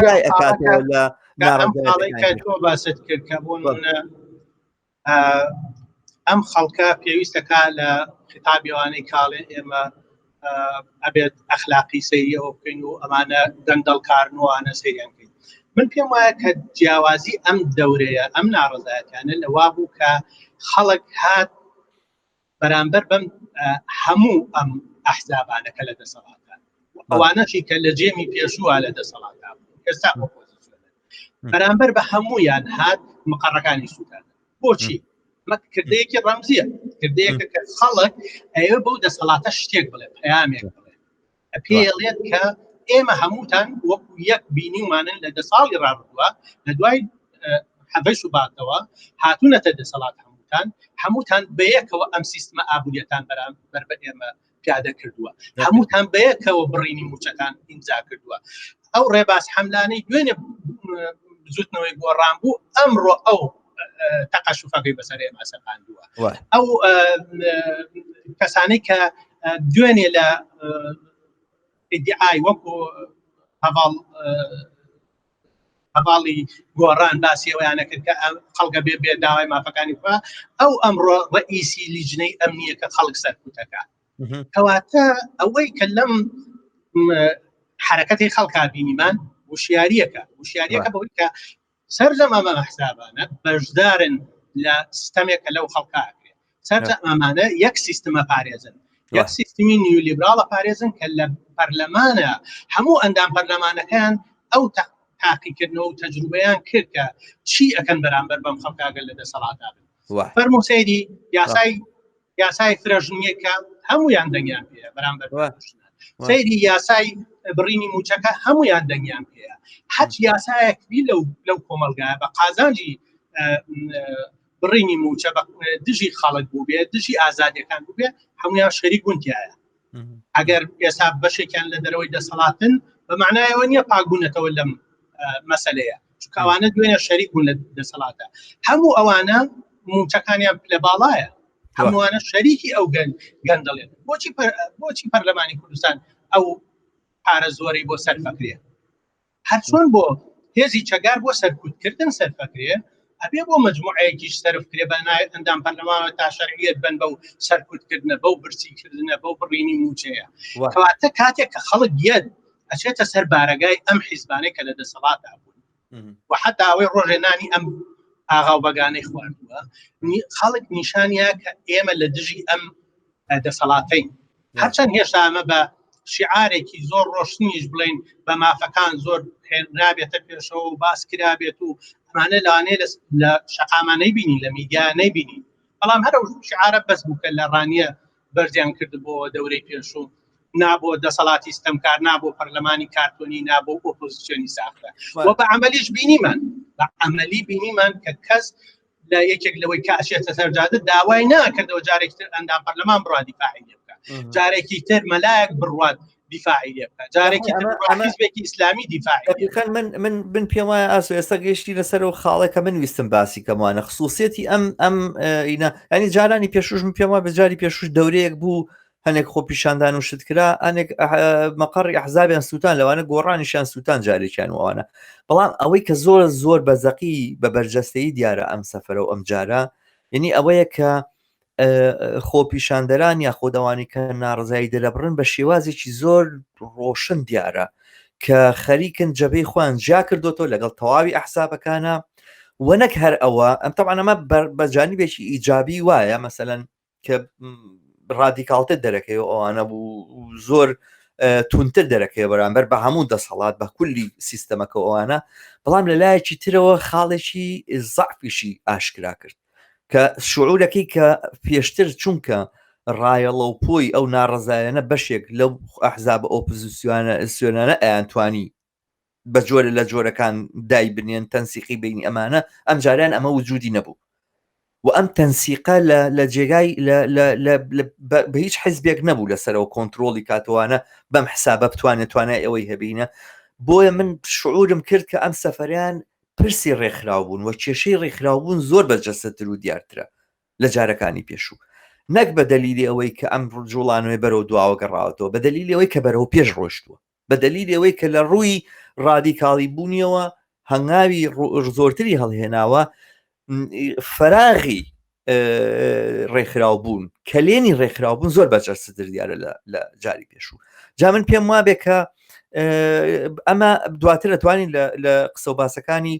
جای ئەکاتەوە لە ناڕەزایی تۆ باست کرد کە بۆ ئەم خەڵکە پێویستەکە لە خیتابیوانەی کاڵێن ئێمە ئەبێت ئەخلاقی سەیریەوە بکەین و ئەمانە گەندەڵکارنەوەوانە سەیریان بکەین. من پێم وایە کە جیاوازی ئەم دەورەیە ئەم ناڕەزایەتیانە لەوا بوو کە خەڵک هات بەرامبەر بەم هەموو ئەم ئەحزابانەکە لە دەسەڵاتان ئەوانەشی کە لە جێمی پێشووە لە دەسەڵاتان ئێستا بەرامبەر بە هەموویان هات مقڕەکانی سوودان. بۆچی؟ کردەیەکی ڕەمزیە، کردەیەکە کە خەڵک ئەوێ بەو دەسەڵاتە شتێک بڵێ، پەیامێک بڵێ، پێڵێت کە ئێمە هەمووتان وەکو یەک بینیمانن لە 10 ساڵی ڕابردووە لە دوای حەڤەی سوباتەوە هاتوونەتە دەسەڵات هەمووتان بەیەکەوە ئەم سیستمە ئابوووریەتان بەرامبەر بە ئێمە پیادە کردووە، هەمووتان بەیەکەوە بڕینی موچەکان ئیمزا کردووە. ئەو ڕێباز حەملانەی دوێنێ زوتنەوەی گۆڕان بوو ئەمڕۆ ئەو تەقەشوفەکەی بەسەر ئێمە سەقاندووە. ئەو کەسانەی کە دوێنێ لە ئیدعای وەکو هەواڵی گۆڕان باسی ئەویانە کرد کە خەڵکە بێ داوای مافەکانی خوا، ئەو ئەمڕۆ ڕئیسی لیژنەی ئەمنیە کە خەڵک سەرکوتەکە. کەواتە ئەوەی کە لەم حرەکەتی خەڵکا بینیمان وشیاریەکە بەوەی کە سەرجەم ئەمە ئەحزابانە بەشدارن لە سیستەمێکە لەو خەڵکاکرێت، سەرجەم ئەمانە یەک سیستمە پارێزن، یەک سیستمی نیولیبراڵە پارێزن کە لە پەرلەمانە هەموو ئەندام پەرلەمانەکان ئەو تاقیکردنەوە و تەجروبەیان کرد کە چی ئەکەن بەرامبەر بەم خەڵکاگەر لە دەسەڵاتدا بن. فەرموو سەیری یاسای فرەژنیەکە هەموویان دەنگیان پێەیە بەرامبەر سەیری یاسای بڕینی موچەکە هەموویان دەنگیان پێەیە، حەج یاسایەکی لەو کۆمەلگایە بە قازانجی بڕینی موچە دژی خەڵک بوو بێ، دژی ئازادیەکان بوو بێ، هەمویان شەریک بوون تایە. ئەگەر ئێستا بەشێکیان لە دەرەوەی دەسەڵاتن بەمعنایەوە نییە پاکبوونەتەوە لەم مەسەلەیە، چونکە ئەوانە دوێنێ شەریک بوون لە دەسەڵاتە، هەموو ئەوانە موچەکانیان لە باڵایە، هەمووانە شەریکی ئەو گەندەڵێن. بۆچی پەرلەمانی کوردستان ئەو پارە زۆرەی بۆ سەرفەکرێ؟ هەر چۆن بۆ هێزی چەگار بۆ سەرکوتکردن سەرفەکرێ ئەبێ بۆ مجموعەیەکیش سەرفکرێ بە ئەندام پەرلەمانەوە تا شەرعیەت بن بەو سەرکوتکردنە، بەو برسیکردنە، بەو بڕینی موچەیە. کەواتە کاتێک کە خەڵک گێت ئەچێتە سەر بارەگای ئەم حیزبانەی کە لە دەسەڵاتدا بوون و حتا ئەوەی ڕۆژێنانی ئەم ئاغاو بەگانەی خواردووە، خەڵک نیشانیا کە ئێمە لە دژی ئەم دەسەڵاتەین. هەرچەند هێشتا ئەمە بە شعارێکی زۆر ڕۆشنیش بڵین بە مافەکان زۆر نابێتە پێشەوە و باس کرابێت و ئەمانە لەوانەیە لە شەقامانەی بینی، لە میدیانەی بینی، بەڵام هەرو شعارە بەس بوو کە لە ڕانیە بەرزیان کرد بۆ دەورەی پێشوو، نابۆ دەسەڵاتی ستەمکار، نابۆ پەرلەمانی کارتۆنی، نابۆ ئۆپۆزیسیۆنی ساختە. وە بە عەمەلیش بینیمان کە کەس لە یەکێک لەوەی کاشێتە سەرجادە داوای ناکردەوە جارێکی تر ئەندام پەرلەمان بڕوا دیفاعی لێ بکە، جارێکی تر مەلایەک بڕوات دیفاعی لێ بکە، جارێکی تر حیزبێکی ئیسلامی دیفاعی لێ بکە. من پێم وایە ئاسۆ ئێستا گەیشتی لەسەر ئەو خاڵێکە من ویستم باسی کەمانە خصوصیەتی ئەم ئینە، ینی جارانی پێشوش من پێم وایە بە جاری پێشوش دەورەیەک بوو هەنێک خۆپیشاندان و شتکرا هەنێک مەقڕی ئەحزابیان سووتان لەوانە گۆڕانیشان سووتان جارێکیان وانە بەڵام ئەوەی کە زۆر بەزەقی بە بەرجەستەیی دیارە ئەم سەفەرە و ئەم جارە یعنی ئەوەیە کە خۆپیشاندەران یا خۆدەوانی کە ناڕەزایی دەرەبڕن بە شێوازێکی زۆر ڕۆشن دیارە کە خەریکن جەبەی خۆیان جیا کردوتەوە لەگەڵ تەواوی ئەحزابەکانە وەنەک هەر ئەوە ئەم تەبعاً ئەمە بەجانیبێکی ئیجابی وایە مەسەلەن کە ڕادیکاڵتر دەرەکەی ئەوانە بوو زۆر تونتر دەرەکەی بەرامبەر بە هەموو دەسەڵات بە کولی سیستەمەکە ئەوانە بەڵام لە لایەکی ترەوە خاڵێکی زەعفیشی ئاشکرا کرد کە شعورەکەی کە پێشتر چونکە ڕایەڵە و پۆی ئەو ناڕەزایانە بەشێک لەو ئەحزاب ئۆپۆزیسیۆنانە ئەیانتوانی بە جۆرە لە جۆرەکان دای بنێن تەنسیقی بینی ئەمانە ئەم جاریان ئەمە وجودی نەبوو و ئەم تەنسیقە لە جێگای بە هیچ حیزبێک نەبوو لەسەرەوە کۆنتترۆلی کاتوانە بەم حسابە بتوانێت توانای ئەوەی هەبینە بۆیە من شعورم کرد کە ئەم سەفەریان پرسی ڕێکخراوبوون و کێشەی ڕێکخراوبوون زۆر بەرجەستەتر و دیارترە لە جارەکانی پێشوو نەک بە دەلیلی ئەوەی کە ئەم جوڵانەوەی بەرەو دواوە گەڕاوەتەوە بە دەلیلی ئەوەی کە بەرەو پێش ڕۆشتووە بە دەلیلی ئەوەی کە لە ڕووی ڕادیکاڵی بوونیەوە هەنگاوی زۆرتری هەڵهێناوە فەراغی ڕێکخراوبوون کەلێنی ڕێکخراوبوون زۆر بەجەستتر دیارە لە جاری پێشوو جا من پێم وابێ کە ئەمە دواتر ئەتوانین لە قسە و باسەکانی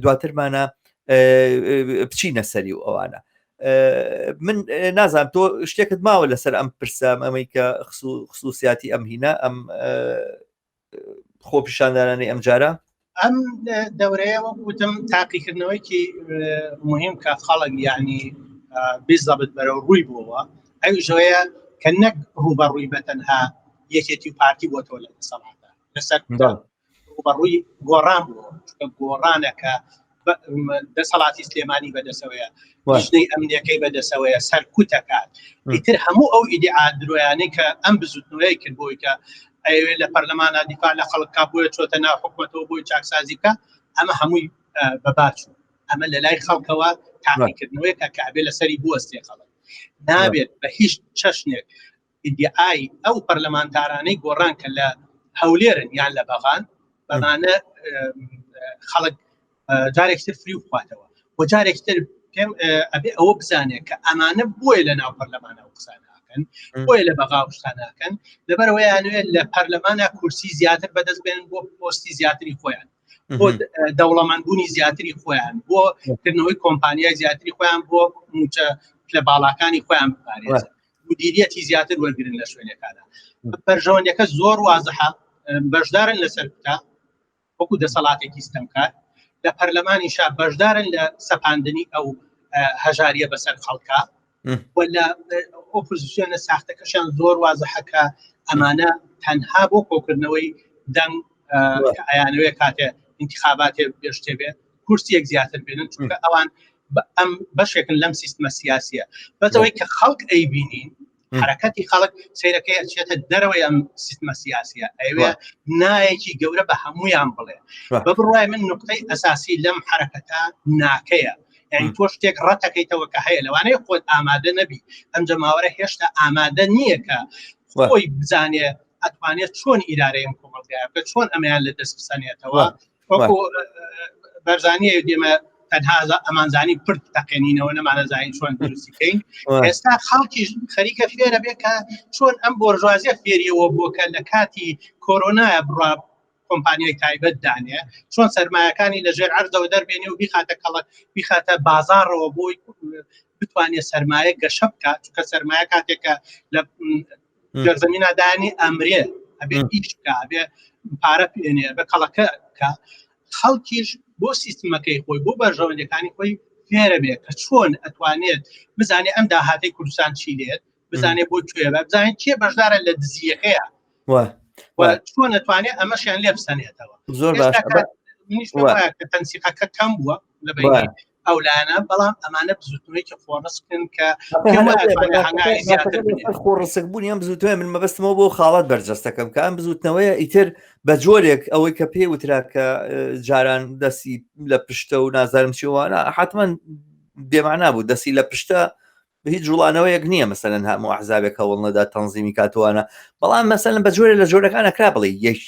دواترمانە بچینە سەری و ئەوانە من نازانم تۆ شتێکت ماوە لەسەر ئەم پرسام ئەمەی کە خصوصیاتی ئەم هینە ئەم خۆپیشاندانانی ئەم جارە ئەم دەورەیەوە وتم تاقیکردنەوەیکی مهم کە خەڵک یعنی بیزەبت بەرەو ڕووی بووەوە ئەو ژۆیە کە نەک ڕوبەڕووی بەتەنها یەکێتی و پارتی بۆتەوە لە دەسەڵاتە لەسەر ڕوبەڕووی گۆڕان بووە چونکە گۆڕانەکە دەسەڵاتی سلێمانی بەدەسەوەیە ژنەی ئەمنیەکەی بەدەسەوەیە سەرکوتەکات ئیتر هەموو ئەو ئیدعا درۆیانەی کە ئەم بزوتنەوەی کرد بۆی کە ئەوێ لە پەرلەمانە دیفاع لە خەڵکا بۆیە چۆتە ناو حکومەتەوە بۆی چاکسازی بکە ئەمە هەمووی بەباچوو ئەمە لە لای خەڵکەوە تاقیکردنەوەی کە کابێ لەسەری بوەستێ خەڵک نابێت بە هیچ چەشنێک ئیدعای ئەو پەرلەمانتارانەی گۆڕان کە لە هەولێرن یان لە بەغان بەمانە خەڵک جارێکتر فری بخواتەوە و جارێکتر پێم ئەبێ ئەوە بزانێت کە ئەمانە بۆیە لە ناو پەرلەمانە و قسە ناکەن بۆیە لە بەغا شتان ناکەن لەبەرەوە یانوێت لە پەرلەمانە کورسی زیاتر بەدەست بێنن بۆ پۆستی زیاتری خۆیان بۆ دەوڵەمەندبوونی زیاتری خۆیان بۆ کردنەوەی کۆمپانیای زیاتری خۆیان بۆ موچە لە باڵاکانی خۆیان بپارێزن مدیریەتی زیاتر وەرگرن لە شوێنەکانە بەرژەوەندەکە زۆر وازەحە بەشدارن لەسەر کوتا وەکو دەسەڵاتێکی ستەمکار لە پەرلەمانیشا بەشدارن لە سەپاندنی ئەو هەژاریە بەسەر خەڵکا و لە ئۆپۆزیسیۆنە ساختەکەشیان زۆر وازەحەکە ئەمانە تەنها بۆ کۆکردنەوەی دەنگ کە ئەیانوێ کاتێ انتخاباتێ پێشتێ بێت کورسیەک زیاتر بێنن چونکە ئەوان ئەم بەشێکن لەم سیستمە سیاسیە بەتەوەی کە خەڵک ئەیبینین حرەکەتی خەڵک سیرەکەی ئەچێتە دەرەوەی ئەم سیستمە سیاسیە ئەوێ نایەکی گەورە بە هەمویان بڵێ بە بڕوای من نقطەی ئەساسی لەم حرەکەتە ناکەیە یعنی تۆ شتێک ڕەتەکەیتەوە کە هەیە لەوانەیە خۆت ئامادە نەبی ئەم جەماوەرە هێشتا ئامادە نییە کە خۆی بزانێ ئەتوانێت چۆن ئیدارەیەم کۆمەڵگایە بکە چۆن ئەمەیان لە دەست بسەنێتەوە وەکو بەرزانیە دێمە تەنها ئەمانزانی پرت تەقێنینەوە نەمانەزانین چۆن دروستیکەین ئێستا خەڵکی خەریکە فێرە بێ کە چۆن ئەم بۆرژوازیە فێریەوە بووە کە لە کاتی کۆرۆنایە بڕا کۆمپانیای تایبەت دانێ چۆن سەرمایەکانی لەژێر عەرزەوە دەربێنێ و بیخاتە کەڵک بیخاتە بازاڕەوە بۆی بتوانێت سەرمایە گەشە بکات چونکە سەرمایە کاتێکە لە گەرزەمینە دانی ئەمرێ ئەبێ ئیش بکە ئەبێ پارە پێنێ بە کەڵەکە کە خەڵکیش بۆ سیستمەکەی خۆی بۆ بەرژەوەندەکانی خۆی فێرە بێت کە چۆن ئەتوانێت بزانێ ئەم داهاتەی کوردستان چی لێت بزانێ بۆ کوێ بە بزانێت کێ بەشدارە لە دزیەکەیە چۆن ئەتوانێت ئەمەشیان لێ بسەنێتەوە زۆر باش تەنسیقەکە کەم بووە لە بەینی ئەولانە بەڵام ئەمانە بزوتنەوەیکی خۆڕسکن کە خۆڕسک بوونی ئەم بزوتنەوەی من مەبەستمەوە بۆ خاڵات بەرجەستەکەم کە ئەم بزوتنەوەیە ئیتر بە جۆرێک ئەوەی کە پێی وترا کە جاران دەستی لە پشتە و نازارم چیوانە حتمما بێمانا بوو دەستی لە پشتە هیچ جوڵانەوەیەک نییە مەسەلەن هەموو ئەحزابێک هەوڵ نەدا تەنزیمی کاتوانە بەڵام مەسەلەن بە جۆرە لە جۆرەکانە کرا بڵێ یەک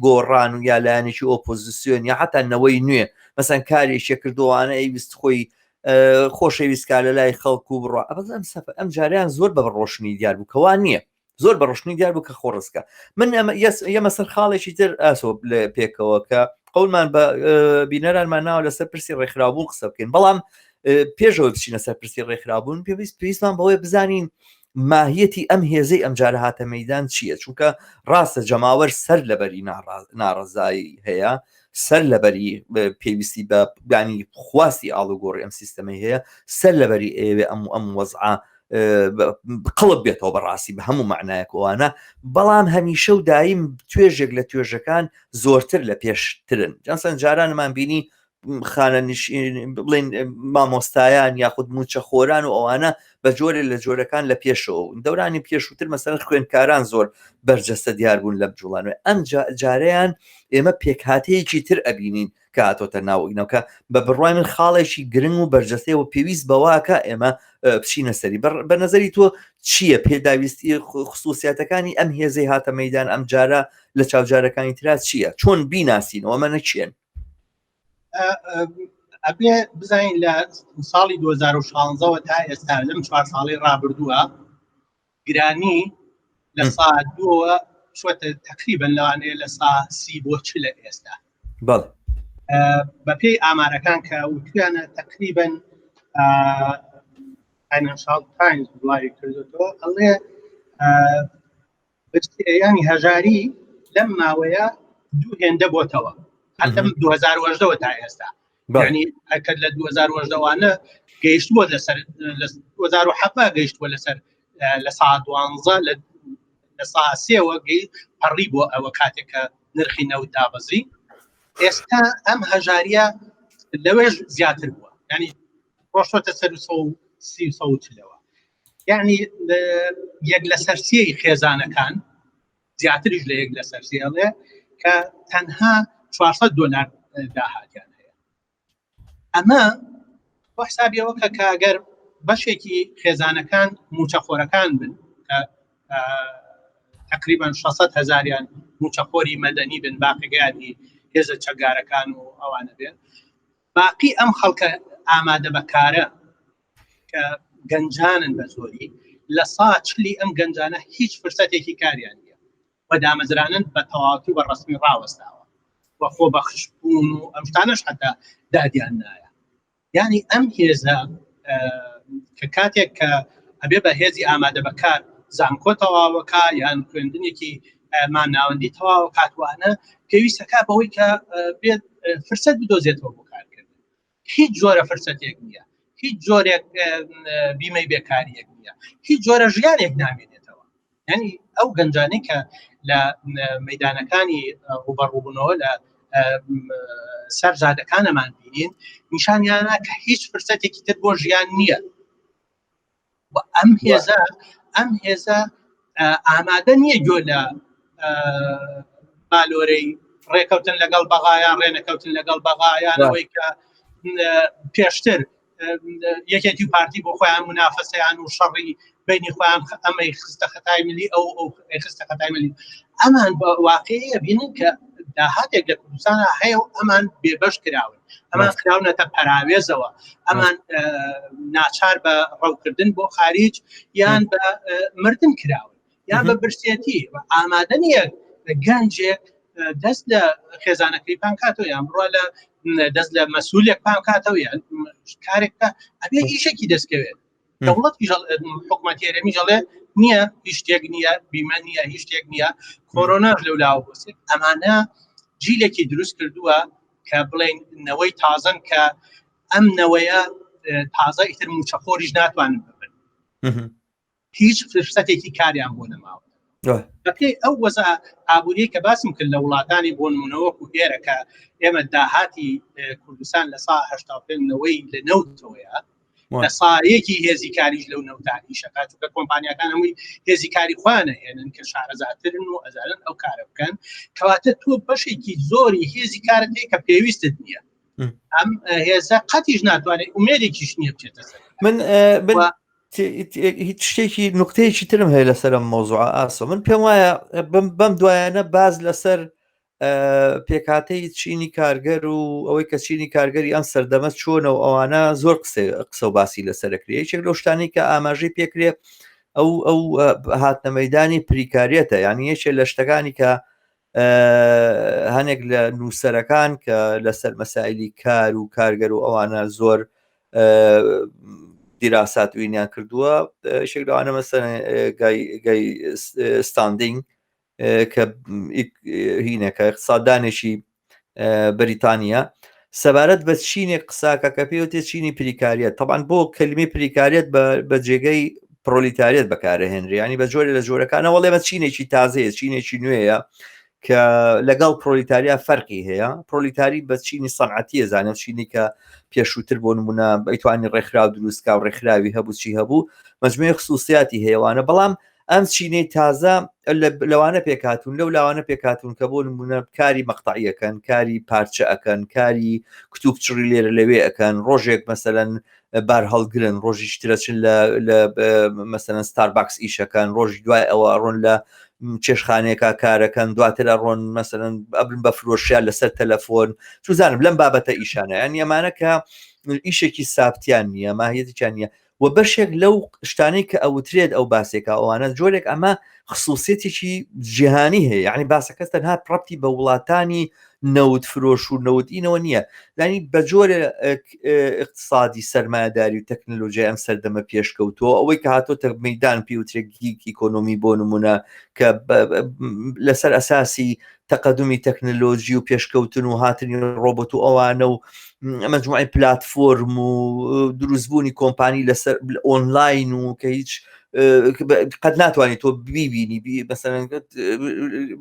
گۆڕان و یا لایەنێکی ئۆپۆزیسیۆن یا حتا نەوەی نوێ مەسەن کارێکیە کردووانە ئەیویست خۆی خۆشەویستکا لە لای خەڵکو و بڕوا ئەم جاریان زۆر بە ڕۆشنی دیار بوو کەوا نییە زۆر بە ڕۆشنی دیار بوو کە خۆڕستکە من ئێمە سەر خاڵێکی تر ئاسۆ لە پێکەوە کە قەولمان بە بینەرانمان ناوە لەسەر پرسی ڕێکخراوبوون قسە بکەین بەڵام پێشەوە بچینە سەر پرسی ڕێکخراوبوون پێویستمان بەوەی بزانین ماهیەتی ئەم هێزەی ئەم جارە هاتە مەیدان چییە چونکە ڕاستە جەماوەر سەر لەبەری ناڕەزایی هەیە سەر لەبەری پێویستی بە گانی خواستی ئاڵوگۆڕی ئەم سیستەمەی هەیە سەر لەبەری ئێوێ ئەم وەزعە قڵب بێتەوە بەڕاستی بە هەموو معنایەکەوانە بەڵام هەمیشە و دایم توێژێک لە توێژەکان زۆرتر لە پێشترن جانسەن جارانمان بینی خانە بڵێن مامۆستایان یاخود موچەخۆران و ئەوانە بە جۆرە لە جۆرەکان لە پێشەوە دەورانی پێشووتر مەسەن خوێندکاران زۆر بەرجەستە دیار بوون لە بجوڵانەوە ئەم جارەیان ئێمە پێکهاتەیەکی تر ئەبینین کە هاتۆتە ناوئینەوە بە بڕوای من خاڵێکی گرنگ و بەرجەستەوە پێویست بەواکە ئێمە بچینە سەری بە نەزەری تۆ چییە پێداویستی خصوصیاتەکانی ئەم هێزەی هاتە مەیدان ئەم جارە لە چاوجارەکانی ترا چییە چۆن بیناسینەوە ئەمە نەچێن ئەبێ بزانین لە ساڵی 2016ەوە تا ئێستا لەم 4 ساڵی ڕابردووە گرانی لە ساعت 2ەوە شوێتە تقریبەن لەوانەیە لە ساعت 30 بۆ 40 لە ئێستا بەپێی ئامارەکان کە وتویانە تقریبەن فاینانشال تایمز بڵاوی کردوەوە ئەڵێ ینی هەژاری لەم ماوەیە دوو هێندە بۆتەوە هەتەم 2010ەوە تا ئێستا یعنی ئەکرد لە 2010وانە گەیشتووە لەسەر 2007 گەیشتووە لەسەر لە ساعت 12 لە ساعت 3ەوە پەڕی بۆ ئەوە کاتێکە نرخی نەوت دابەزی ئێستا ئەم هەژاریە لەوێش زیاتر بووە ینی ڕۆشتە سەر 30-40ەوە یعنی یەک لە سەرسیەی خێزانەکان زیاتریش لە یەک لە سەرسیەڵێ کە تەنها $400 داهاتیان هەیە ئەمە بۆ حسابیەوە کە ئەگەر بەشێکی خێزانەکان موچەخۆرەکان بن کە تقریبا 600,000یان موچەخۆری مەدەنی بن باقیگانی هێزە چەگارەکان و ئەوانە بێن باقی ئەم خەڵکە ئامادە بەکارە کە گەنجانن بە زۆری لە ساعت 40 ئەم گەنجانە هیچ فرسەتێکی کاریان نیە و دامەزرانن بە تەواوی بە ڕسمی ڕاوەستاوە و خۆ بەخشبوون و ئەم شتانەش حتا دادیان نایە یعنی ئەم هێزە کە کاتێک کە ئەبێ بە هێزی ئامادە بەکار زانکۆ تەواوەکە یان خوێندنێکی ماناوەندی تەواو کاتوانە پێویستەکە بەوەی کە بێت فرسەت بدۆزێتەوە بۆ کارکردن هیچ جۆرە فرسەتێک نییە هیچ جۆرێک بیمەی بێکاریەک نییە هیچ جۆرە ژیانێک نامێنێتەوە یعنی ئەو گەنجانەی کە لە مەیدانەکانی ڕوبەروبوونەوە لە سەرجادەکانەمان بینین نیشانیانە کە هیچ فرسەتێکی تر بۆ ژیان نییە و ئەم هێزە ئامادە نییە گۆ لە بالۆرەی ڕێکەوتن لەگەڵ بەغایان ڕێنەکەوتن لەگەڵ بەغایانەوەی کە پێشتر یەکێتی پارتی بۆ خۆیان منافەسەیان و شەڕی بینی خۆیان ئەمەی خستە خەتای ملی ئەو خستە خەتای ملی ئەمان بە واقعەیە بینن کە داهاتێک لە کوردستانە هەیە و ئەمان بێبەش کراون ئەمان خراونەتە پەراوێزەوە ئەمان ناچار بە ڕەوکردن بۆ خارج یان بە مردن کراون یان بە برسێتی ئامادە نییە گەنجێک دەست لە خێزانەکەی پانکاتەوە یان بڕوا لە دەست لە مەسئولێک پانکاتەوە یان کارێکە ئەبێ ئیشێکی دەستکەوێت دەوڵەت حکومەتی هەرێمی ژەڵێ نییە هیچ شتێک نییە بیمە نییە هیچ شتێک نییە کۆرۆناژ لەولاوە بۆسێت ئەمانە جیلێکی دروست کردووە کە بڵێن نەوەی تازن کە ئەم نەوەیە تازە ئیتر موچەخۆریش ناتوانن ببن هیچ فرسەتێکی کاریان بۆ نەماوە بەپێی ئەو وەزە ئابووری کە باسم کرد لە وڵاتانی بۆ نمونەوەکو ئێرەکە ئێمە داهاتی کوردستان لە سا 85ەوەی لە نەوتەوەیە لە سایەکی هێزی کاریش لەو نەوتانی شەکات چونکە کۆمپانیەکان هەمووی هێزی کاری خوانە هێنن کە شارەزاترن و ئەزارن ئەو کارە بکەن کەواتە تۆ بەشێکی زۆری هێزی کارت هەیە کە پێویستت نییە ئەم هێزە قەتیش ناتوانێت ئومێدێکیش نییە بچێتە سەر من هیچ شتێکی نوکتەیەکی ترم هەیە لەسەر مۆزوع ئاسۆ من پێم وایە بەم دوایانە باز لەسەر پێکاتەی چینی کارگەر و ئەوەی کە چینی کارگەری ئەم سەردەمە چۆنە و ئەوانە زۆر قسە و باسی لەسەرکرێ یەکێک لەو شتانەی کە ئاماژەی پێکرێ ئەو هاتنەمەیدانی پریکاریەتە یعنی یەکێک لە شتەکانی کە هەنێک لە نووسەرەکان کە لەسەر مەسائلی کار و کارگەر و ئەوانە زۆر دیراسات وینیان کردووە شێک لەوانە مەسەن گای ستاندینگ کە هینەکە اقتصاددانێکی بەریتانیا سەبارەت بە چینێک قساکە کە پێوتێ چینی پریکاریەت طبعاً بۆ کەلمی پریکاریەت بە جێگەی پرۆلیتاریەت بەکارەهێنرێ ینی بە جۆرە لە جۆرەکانە وەڵێمە چینێکی تازەیە چینێکی نوێیە کە لەگەڵ پرۆلیتاریا فەرقی هەیە پرۆلیتاری بە چینی سەنعەتیە زانێت چینی کە پێشووتر بۆ نمونە بەیتوانی ڕێکخراو دروستکە و ڕێکخراوی هەبوو چی هەبوو مەجموعەی خصوصیاتی هەیەوانە بەڵام ئەم چینەی تازە لەوانە پێکاتون لەو لاوانە پێکاتون کە بۆ نمونە کاری مەقتەعیەکەن کاری پارچە ئەکەن کاری کتوب چڕی لێرە لەوێ ئەکەن ڕۆژێک مەسەلەن بار هەڵگرن ڕۆژی شترەچن لە مەسەلەن ستارباکس ئیشەکەن ڕۆژی دوای ئەوە ڕۆن لە چێشخانەیەکە کارەکەن دواترە ڕۆن مەسەلەن ئەبن بە فرۆشیان لەسەر تەلەفۆن چوزانم لەم بابەتە ئیشانە یان ئەمانە کە ئیشێکی سابتیان نییە ماهیەتیان نییە و بەشێک لەو شتانەی کە ئەوترێت ئەو باسێکە ئەوانە جۆرێک ئەمە خصوصیەتێکی جیهانی هەیە یعنی باسەکەس تەنها پڕەتی بە وڵاتانی نەوت فرۆش و نەوتینەوە نییە دانی بە جۆرە اقتصادی سەرمایه‌داری و تەکنۆلۆژیای ئەم سەردەمە پێشکەوتووە ئەوەی کە هاتۆتە مەیدان پێوترێک گیگ ئیکۆنۆمی بۆ نمونە کە لەسەر ئەساسی تەقەدمی تەکنۆلۆژی و پێشکەوتن و هاتنی ڕۆبۆت و ئەوانە و مەجموعەی پلاتفۆرم و دروستبوونی کۆمپانی لەسەر ئۆنلاین و کە هیچ قەت ناتوانانی تۆ بیبینی بەسەرەن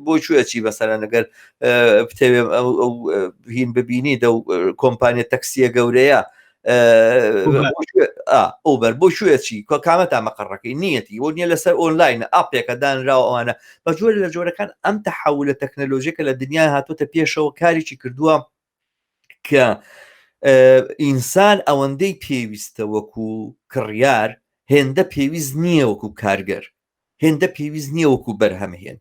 بۆ کوێچی بەسەرەن ئەگەر بتەوێ ئەو هین ببینی دە کۆمپانیە تەکسیە گەورەیە ئۆبەر بۆ شوێچی کامەتا مەقڕەکەی نیەتی بۆ نییە لەسەر ئۆنلاین ئاپێکە دانراوە ئەوانە بە جۆرە لە جۆرەکان ئەم تەحولە تەکنۆلۆژیکە لە دنیای هاتوۆتە پێشەوە کاریی کردووە کە ئینسان ئەوەندەی پێویستە وەکو کڕیار هێندە پێویست نییە وەکو کارگەر هێندە پێویست نییە وەکو بەرهەمهێن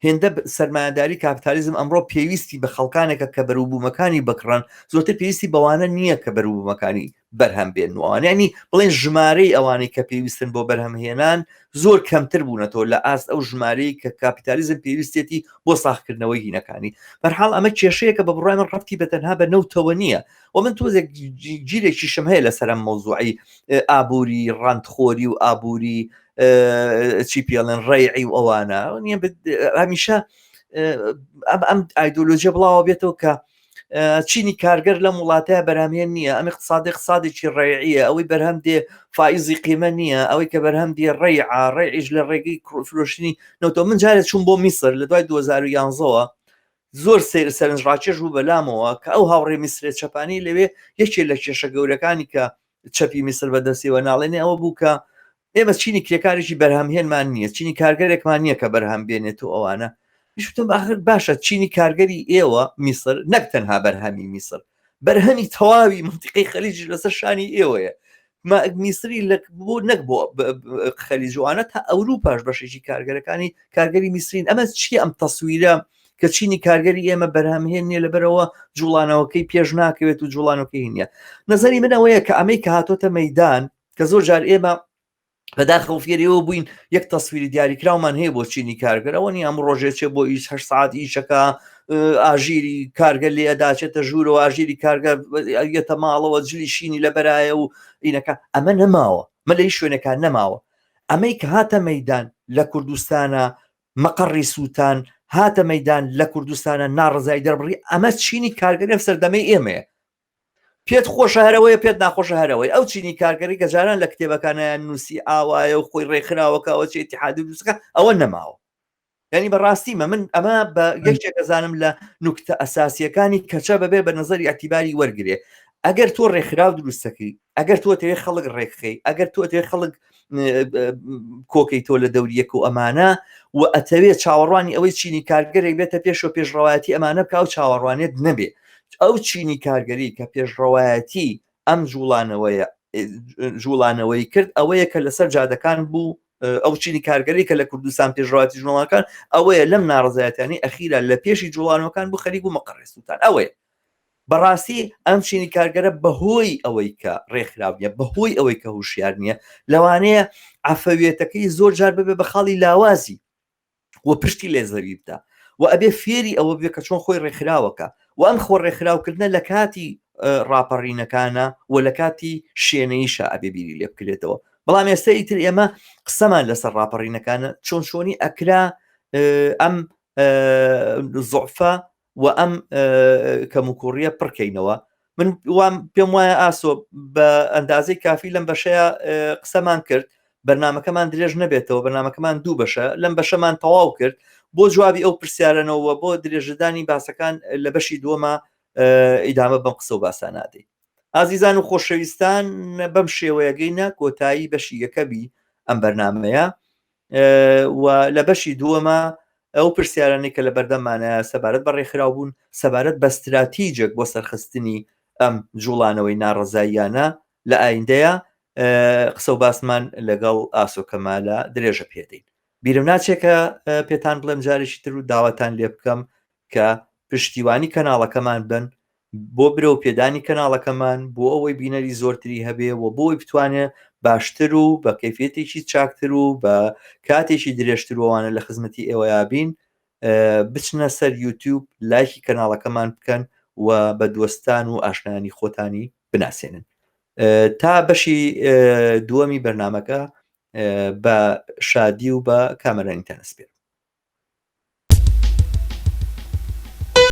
هێندە سەرمایه‌داری کاپیتالیزم ئەمڕۆ پێویستی بە خەڵکانێکە کە بەرووبوومەکانی بکڕن زۆرتر پێویستی بەوانە نییە کە بەرووبوومەکانی بەرهەم بێن وانانی بڵێن ژمارەی ئەوانەی کە پێویستن بۆ بەرهەمهێنان زۆر کەمتر بوونەتەوە لە ئاست ئەو ژمارەی کە کاپیتالیزم پێویستێتی بۆ ساختکردنەوەی هینەکانی بەرحاڵ ئەمە کێشەیە کە بە بڕای من ڕەتی بەتەنها بە نەوتەوە نییە و من تۆزێک گیرێکی شم هەیە لەسەر ئەم مۆزوعی ئابووری ڕاندخۆری و ئابووری چی پێڵێن ڕێعی و ئەوانە هەمیشە ئەم ئایدۆلۆژیە بڵاوە بێتەوە کە چینی کارگەر لەم وڵاتەیە بەرهەمهێن نییە ئەم اقتصادێکی ڕێعیە ئەوەی بەرهەم دێ فائیزی قیمە نییە ئەوەی کە بەرهەم دێ ڕێعیش لە ڕێگەی فرۆشتنی نەوتەوە من جارێک چوون بۆ میسر لە دوای 2011ەوە زۆر سەرنجڕاکێش بوو بەلامەوە کە ئەو هاوڕێ میسرێت چەپانی لەوێ یەکێک لە کێشە گەورەکانی کە چەپی میسر بەدەستیەوە ناڵێنێ ئەوە بوو کە ئێمە چینی کرێکارێکی بەرهەمهێنمان نییە چینی کارگەرێکمان نییە کە بەرهەم بێنێت و ئەوانە وتم آخر باشە چینی کارگەری ئێوە میسر نەک تەنها بەرهەمی میسر بەرهەمی تەواوی منتیقەی خەلیج لەسەر شانی ئێوەیە میسری بۆ نەک بۆ خەلیجوانە تا ئەوروپاش بەشێکی کارگەرەکانی کارگەری میسرین ئەمە چیە ئەم تەسویرە کە چینی کارگەری ئێمە بەرهەمهێن نیە لەبەرەوە جوڵانەوەکەی پێش ناکەوێت و جوڵانەکەی نییە نەزەری من ئەوەیە کە ئەمەی کە هاتۆتە مەیدان کە زۆر جار ئێمە بەداخەو فێریەوە بووین یەک تەسویری دیاریکراومان هەیە بۆ چینی کارگەرەوە نی ئەم ڕۆژێکێ بۆ ئیش 8 ساعت ئیشەکە ئاژیری کارگەر لێ ئەداچێتە ژوورەوە ئاژیری کارگەر یەتە ماڵەوە جلی شینی لەبەرایە و ئینەکە ئەمە نەماوە مە لە هیچ شوێنەکان نەماوە ئەمەی کە هاتە مەیدان لە کوردستانە مەقڕی سووتان هاتە مەیدان لە کوردستانە ناڕەزایی دەربڕی ئەمە چینی کارگەری سەردەمەی ئێمەیە پێت خۆشە هەرەوەی پێت ناخۆشە هەرەوەی ئەو چینی کارگەری گەجاران لە کتێبەکانیان نووسی ئاوایە و خۆی ڕێکخراوەکەەوە چی ئیتیحادی دروستەکە ئەوە نەماوە ینی بەڕاستیمە من ئەمە بە یەکێک دەزانم لە نوکتە ئەساسیەکانی کەچە بەبێ بە نەزەری ئەتیباری وەرگێ ئەگەر تۆ ڕێکخراو دروستەکەی ئەگەر تۆ تەوێ خەڵک ڕێکخەی ئەگەر تۆ تەوێ خەڵک کۆکەی تۆ لە دەوریەک و ئەمانە و ئەتەوێت چاوەڕوانی ئەوەی چینی کارگەرێک بێتە پێشەوە پێشڕەوایەتی ئەمانە بکە و چاوەڕوانێت نەبێ ئەو چینی کارگەری کە پێشڕەوایەتی ئەم جوڵانەوەیە جوڵانەوەی کرد ئەوەیە کە لەسەر جادەکان بوو ئەو چینی کارگەری کە لە کوردستان پێشڕاتی ژنەڵەکان ئەوەیە لەم ناڕەزایەتیانی ئەخیرا لە پێشی جوڵانەوەکان بوو خەریک و مەقەڕێستوتان ئەوەیە بەڕاستی ئەم چینی کارگەرە بەهۆی ئەوەی کە ڕێکخراوە بەهۆی ئەوەی کە هوشیار نییە لەوانەیە عەفەویەتەکەی زۆر جار ببێ بە خاڵی لاوازی و پشتی لێزەوی بدا و ئەبێ فێری ئەوە بێ کە چۆن خۆی ڕێکخراوەکە و ئەم خۆ ڕێکخراوکردنە لە کاتی ڕاپەڕینەکانە و لە کاتی شوێنەیشە ئەبێ بیری لێ بکرێتەوە بەڵام ئێستا ئیتر ئێمە قسەمان لەسەر ڕاپەڕینەکانە چۆن چۆنی ئەکرا ئەم زۆعفە و ئەم کەموکوڕیە پڕکەینەوە من وام پێم وایە ئاسۆ بە ئەندازەی کافی لەم بەشەیە قسەمان کرد بەرنامەکەمان درێژ نەبێتەوە بەرنامەکەمان دوو بەشە لەم بەشەمان تەواو کرد بۆ جوابی ئەو پرسیارانەوە بۆ درێژدانی باسەکان لە بەشی دووەمە ئیدامە بەم قسە و باسانادەی ئازیزان و خۆشەویستان بەم شێوەیەگەینە کۆتایی بەشی یەکەمی ئەم بەرنامەیە و لە بەشی دووەمە ئەو پرسیارانەی کە لە بەردەمانە سەبارەت بە ڕێکخراوبوون سەبارەت بە استراتیجێک بۆ سەرخستنی ئەم جوڵانەوەی ناڕەزاییانە لە ئایندەیە قسە و باسمان لەگەڵ ئاسۆ کەمالە درێژە پێدەین بیرم ناچێکە پێتان بڵێم جارێکی تر و داوەتان لێ بکەم کە پشتیوانی کەناڵەکەمان بن بۆ برەو پێدانی کەناڵەکەمان بۆ ئەوەی بینەری زۆرتری هەبێ و بۆی بتوانێت باشتر و بە کەیفێتێکی چاکتر و بە کاتێکی درێژترەوانە لە خزمەتی ئێوەیە بین بچنە سەر یوتیوب لایکی کەناڵەکەمان بکەن و بە دۆستان و ئاشنانی خۆتانی بناسێنن تا بەشی دووەمی بەرنامەکە بە شادی و بە کامەرانی تەنەسپێت